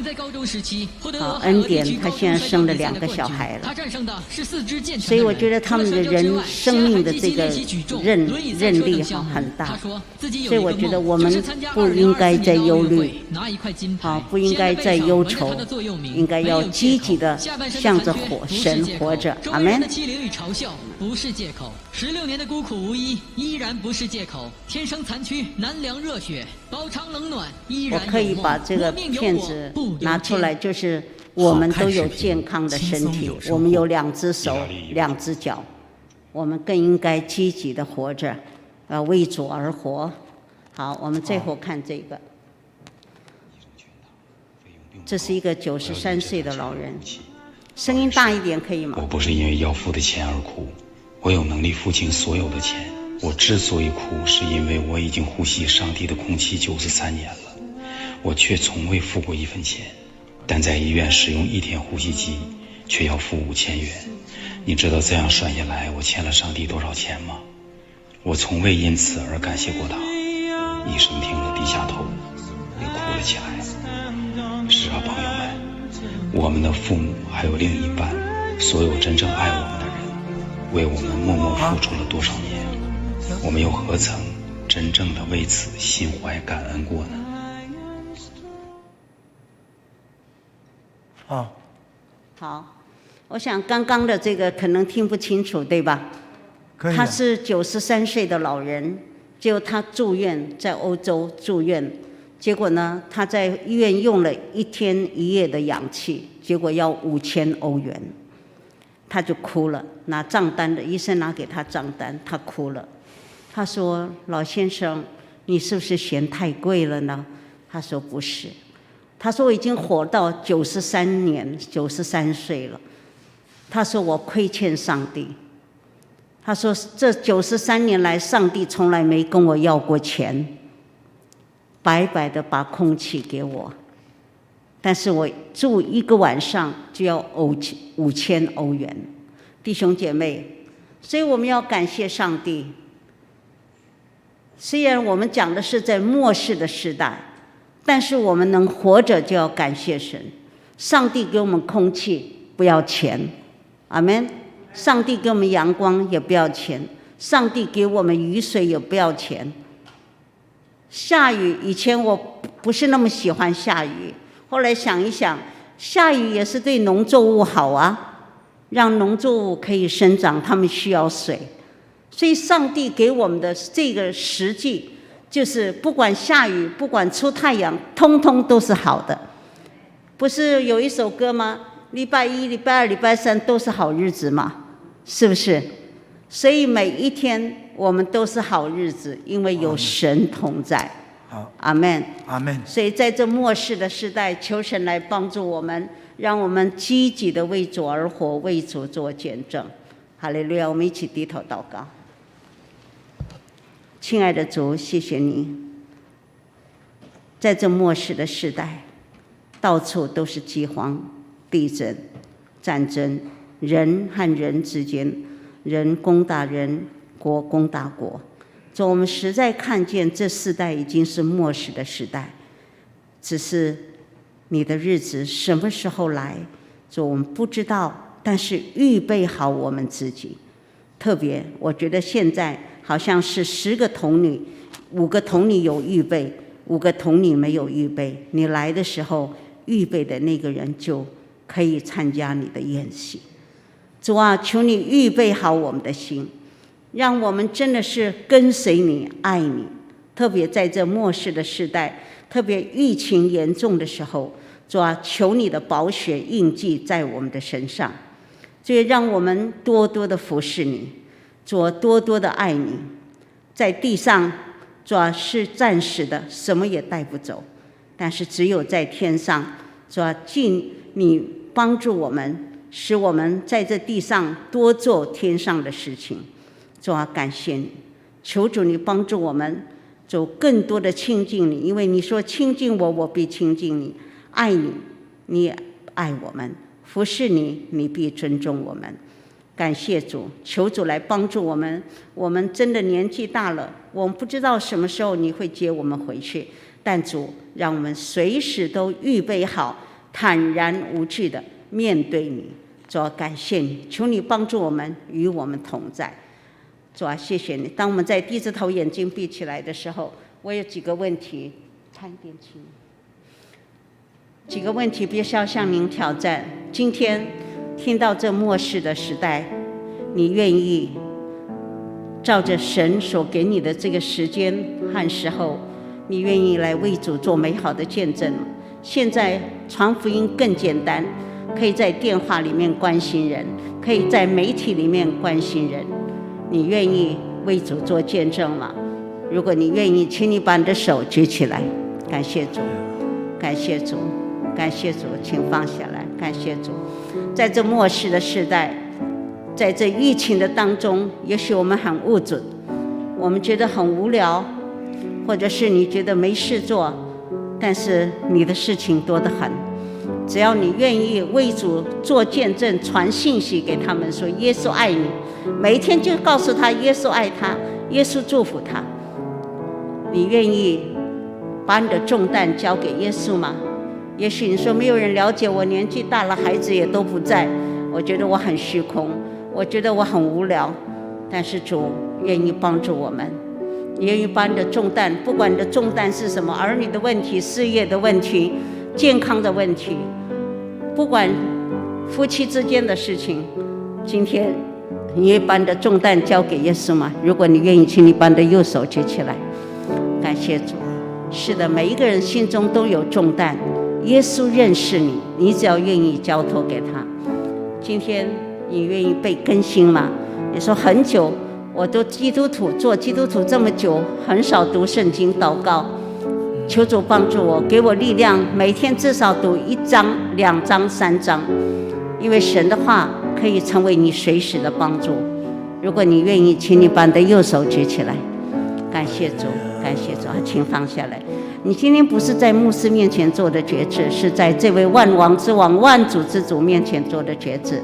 好，恩典他现在生了2个小孩了。他战胜的是4肢健全的人。所以我觉得他们的人生命的这个韧力很大，所以我觉得我们不应该再忧虑，不应该再忧愁，应该要积极的向着神活着。阿们。的欺凌与嘲笑不是借口，16年的孤苦无依依然不是借口，天生残躯难凉热血，饱尝冷暖依然有。我可以把这个片子拿出来，就是我们都有健康的身体，我们有2只手、2只脚，我们更应该积极的活着，为主而活。好，我们最后看这个，这是一个93岁的老人，声音大一点可以吗？我不是因为要付的钱而哭，我有能力付清所有的钱。我之所以哭，是因为我已经呼吸上帝的空气93年了，我却从未付过1分钱。但在医院使用1天呼吸机却要付5000元，你知道这样算下来我欠了上帝多少钱吗？我从未因此而感谢过他。医生听了低下头也哭了起来。是啊，朋友们，我们的父母还有另一半，所有真正爱我们的人，为我们默默付出了多少年，我们又何曾真正的为此心怀感恩过呢？好，我想刚刚的这个可能听不清楚，对吧？他是93岁的老人，结果他住院，在欧洲住院，结果呢，他在医院用了1天1夜的氧气，结果要5000欧元，他就哭了，拿账单的医生拿给他账单，他哭了，他说：“老先生，你是不是嫌太贵了呢？”他说：“不是。”他说我已经活到93年，93岁了。他说我亏欠上帝。他说这93年来，上帝从来没跟我要过钱，白白的把空气给我。但是我住一个晚上就要5000欧元，弟兄姐妹，所以我们要感谢上帝。虽然我们讲的是在末世的时代，但是我们能活着就要感谢神。上帝给我们空气不要钱，阿们。上帝给我们阳光也不要钱，上帝给我们雨水也不要钱。下雨，以前我不是那么喜欢下雨，后来想一想，下雨也是对农作物好啊，让农作物可以生长，它们需要水。所以上帝给我们的这个实际，就是不管下雨，不管出太阳，通通都是好的。不是有一首歌吗？礼拜一、礼拜二、礼拜三都是好日子嘛，是不是？所以每一天我们都是好日子，因为有神同在。好，阿们，阿们。所以在这末世的时代，求神来帮助我们，让我们积极的为主而活，为主做见证。哈利路亚！我们一起低头祷告。亲爱的主，谢谢你，在这末世的时代，到处都是饥荒、地震、战争，人和人之间，人攻打人，国攻打国。主，我们实在看见这世代已经是末世的时代，只是你的日子什么时候来，主，我们不知道，但是预备好我们自己。特别我觉得现在好像是10个童女，5个童女有预备，5个童女没有预备。你来的时候，预备的那个人就可以参加你的宴席。主啊，求你预备好我们的心，让我们真的是跟随你、爱你。特别在这末世的时代，特别疫情严重的时候，主啊，求你的宝血印记在我们的身上，所以让我们多多的服侍你，主啊，多多的爱你。在地上，主啊，是暂时的，什么也带不走，但是只有在天上，主啊，尽你帮助我们，使我们在这地上多做天上的事情。主啊，感谢你，求主你帮助我们，主更多的亲近你，因为你说亲近我，我必亲近你；爱你，你也爱我们；服侍你，你必尊重我们。感谢主，求主来帮助我们。我们真的年纪大了，我们不知道什么时候你会接我们回去，但主让我们随时都预备好，坦然无惧的面对你。主啊，感谢你，求你帮助我们，与我们同在。主啊，谢谢你。当我们在低着头、眼睛闭起来的时候，我有几个问题，看一点请。几个问题必须要向您挑战。今天听到这末世的时代，你愿意照着神所给你的这个时间和时候，你愿意来为主做美好的见证吗？现在传福音更简单，可以在电话里面关心人，可以在媒体里面关心人。你愿意为主做见证吗？如果你愿意，请你把你的手举起来。感谢主，感谢主，感谢主，请放下来。感谢主。在这末世的时代，在这疫情的当中，也许我们很无助，我们觉得很无聊，或者是你觉得没事做，但是你的事情多得很。只要你愿意为主做见证，传信息给他们说耶稣爱你，每一天就告诉他耶稣爱他，耶稣祝福他。你愿意把你的重担交给耶稣吗？也许你说没有人了解我，年纪大了，孩子也都不在，我觉得我很虚空，我觉得我很无聊。但是主愿意帮助我们，你愿意把你的重担，不管你的重担是什么，儿女的问题、事业的问题、健康的问题，不管夫妻之间的事情，今天你也把你的重担交给耶稣吗？如果你愿意，请你把你的右手举起来。感谢主。是的，每一个人心中都有重担，耶稣认识你，你只要愿意交托给他。今天你愿意被更新吗？你说很久，我都基督徒，做基督徒这么久，很少读圣经祷告。求主帮助我，给我力量，每天至少读1章、2章、3章，因为神的话可以成为你随时的帮助。如果你愿意，请你把你的右手举起来，感谢主，感谢主，请放下来。你今天不是在牧师面前做的决志，是在这位万王之王、万主之主面前做的决志。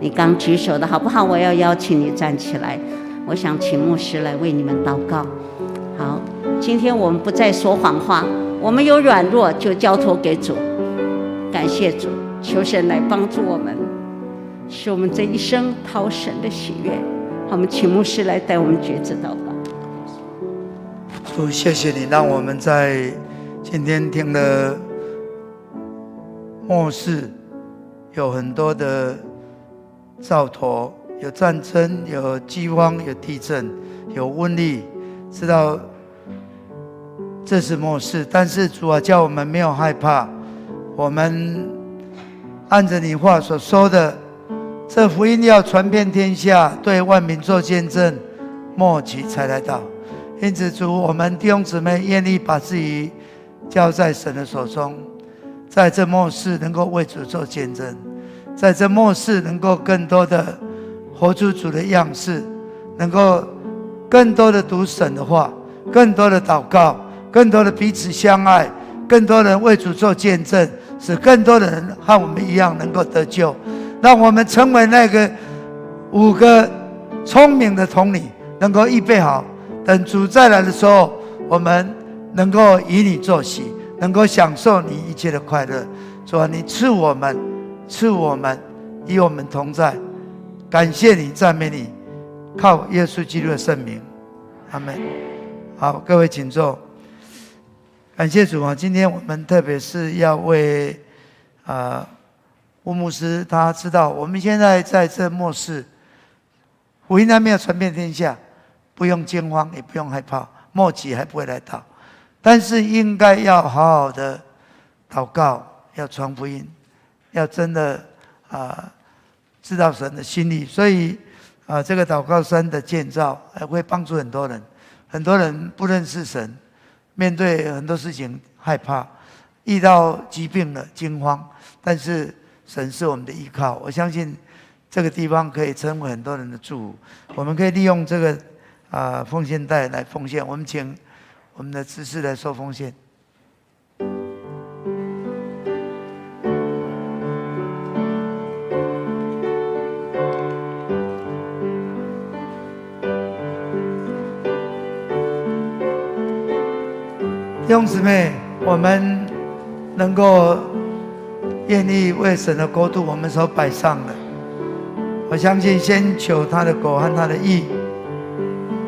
你刚举手的好不好？我要邀请你站起来，我想请牧师来为你们祷告。好，今天我们不再说谎话，我们有软弱就交托给主，感谢主，求神来帮助我们，使我们这一生讨神的喜悦。好，我们请牧师来带我们决志祷告。主，谢谢你，让我们在今天听了末世，有很多的兆头，有战争，有饥荒，有地震，有瘟疫，知道这是末世。但是主啊，叫我们没有害怕，我们按着你话所说的，这福音要传遍天下，对万民做见证，末期才来到。因此主，我们弟兄姊妹愿意把自己交在神的手中，在这末世能够为主做见证，在这末世能够更多的活出主的样式，能够更多的读神的话，更多的祷告，更多的彼此相爱，更多人为主做见证，使更多的人和我们一样能够得救。让我们成为那个5个聪明的童女，能够预备好，等主再来的时候，我们能够以你作喜，能够享受你一切的快乐。主啊，你赐我们，与我们同在。感谢你，赞美你，靠耶稣基督的圣名，阿们。好，各位请坐。感谢主啊！今天我们特别是要为吴牧师，他知道我们现在在这末世，福音还没有传遍天下，不用惊慌，也不用害怕，末期还不会来到。但是应该要好好的祷告，要传福音，要真的知道神的心意。所以这个祷告山的建造会帮助很多人。很多人不认识神，面对很多事情害怕，遇到疾病了惊慌，但是神是我们的依靠。我相信这个地方可以成为很多人的祝福。我们可以利用这个奉献袋来奉献。我们请我们的执事来收奉献。弟兄姊妹，我们能够愿意为神的国度，我们所摆上的，我相信先求他的国和他的义，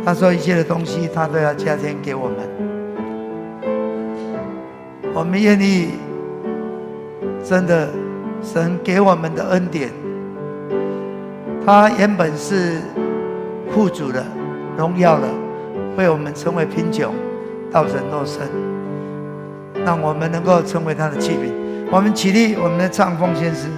他说一切的东西他都要加添给我们。我们愿意真的神给我们的恩典，他原本是富足的荣耀的，为我们成为贫穷，道成肉身，让我们能够成为他的器皿。我们起立，我们的唱奉献诗。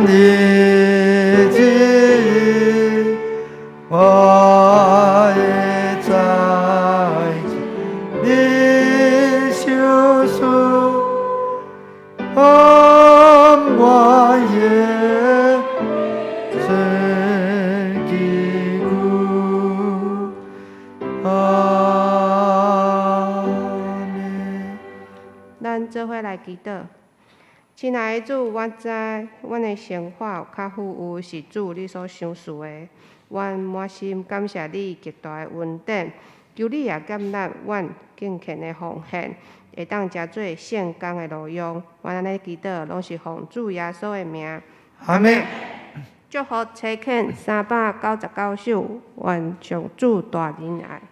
你旨意，我也在你救赎，我也在基督。阿门。咱做伙来祈祷。亲爱的主，我知阮的生活有较富裕是主你所赏赐的，阮满心感谢你极大的恩典，求你也接纳阮敬虔的奉献，会当食做圣工的路用。阮安尼祈祷，拢是奉主耶稣的名。阿门。祝福车肯399首，愿上主大仁爱。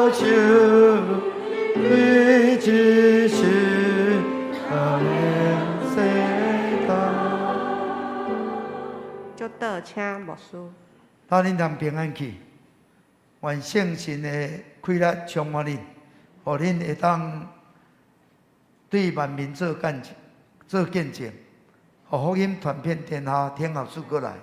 保守，对之时可怜世道。就倒请牧师。带恁通平安去，愿圣神的快乐充满恁，互恁会当对万民做见证，互福音传遍天下，天下诸国来。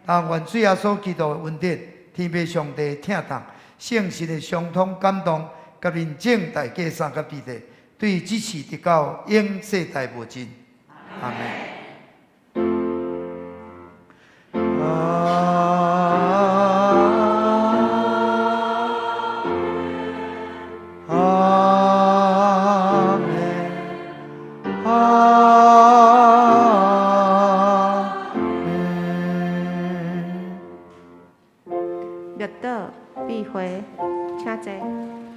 但愿主耶稣基督的恩典、天父上帝疼痛、圣神的相通感动，甲恁正大家三甲地地，对这次直到永世代无尽。阿门。绿岛闭会，请坐。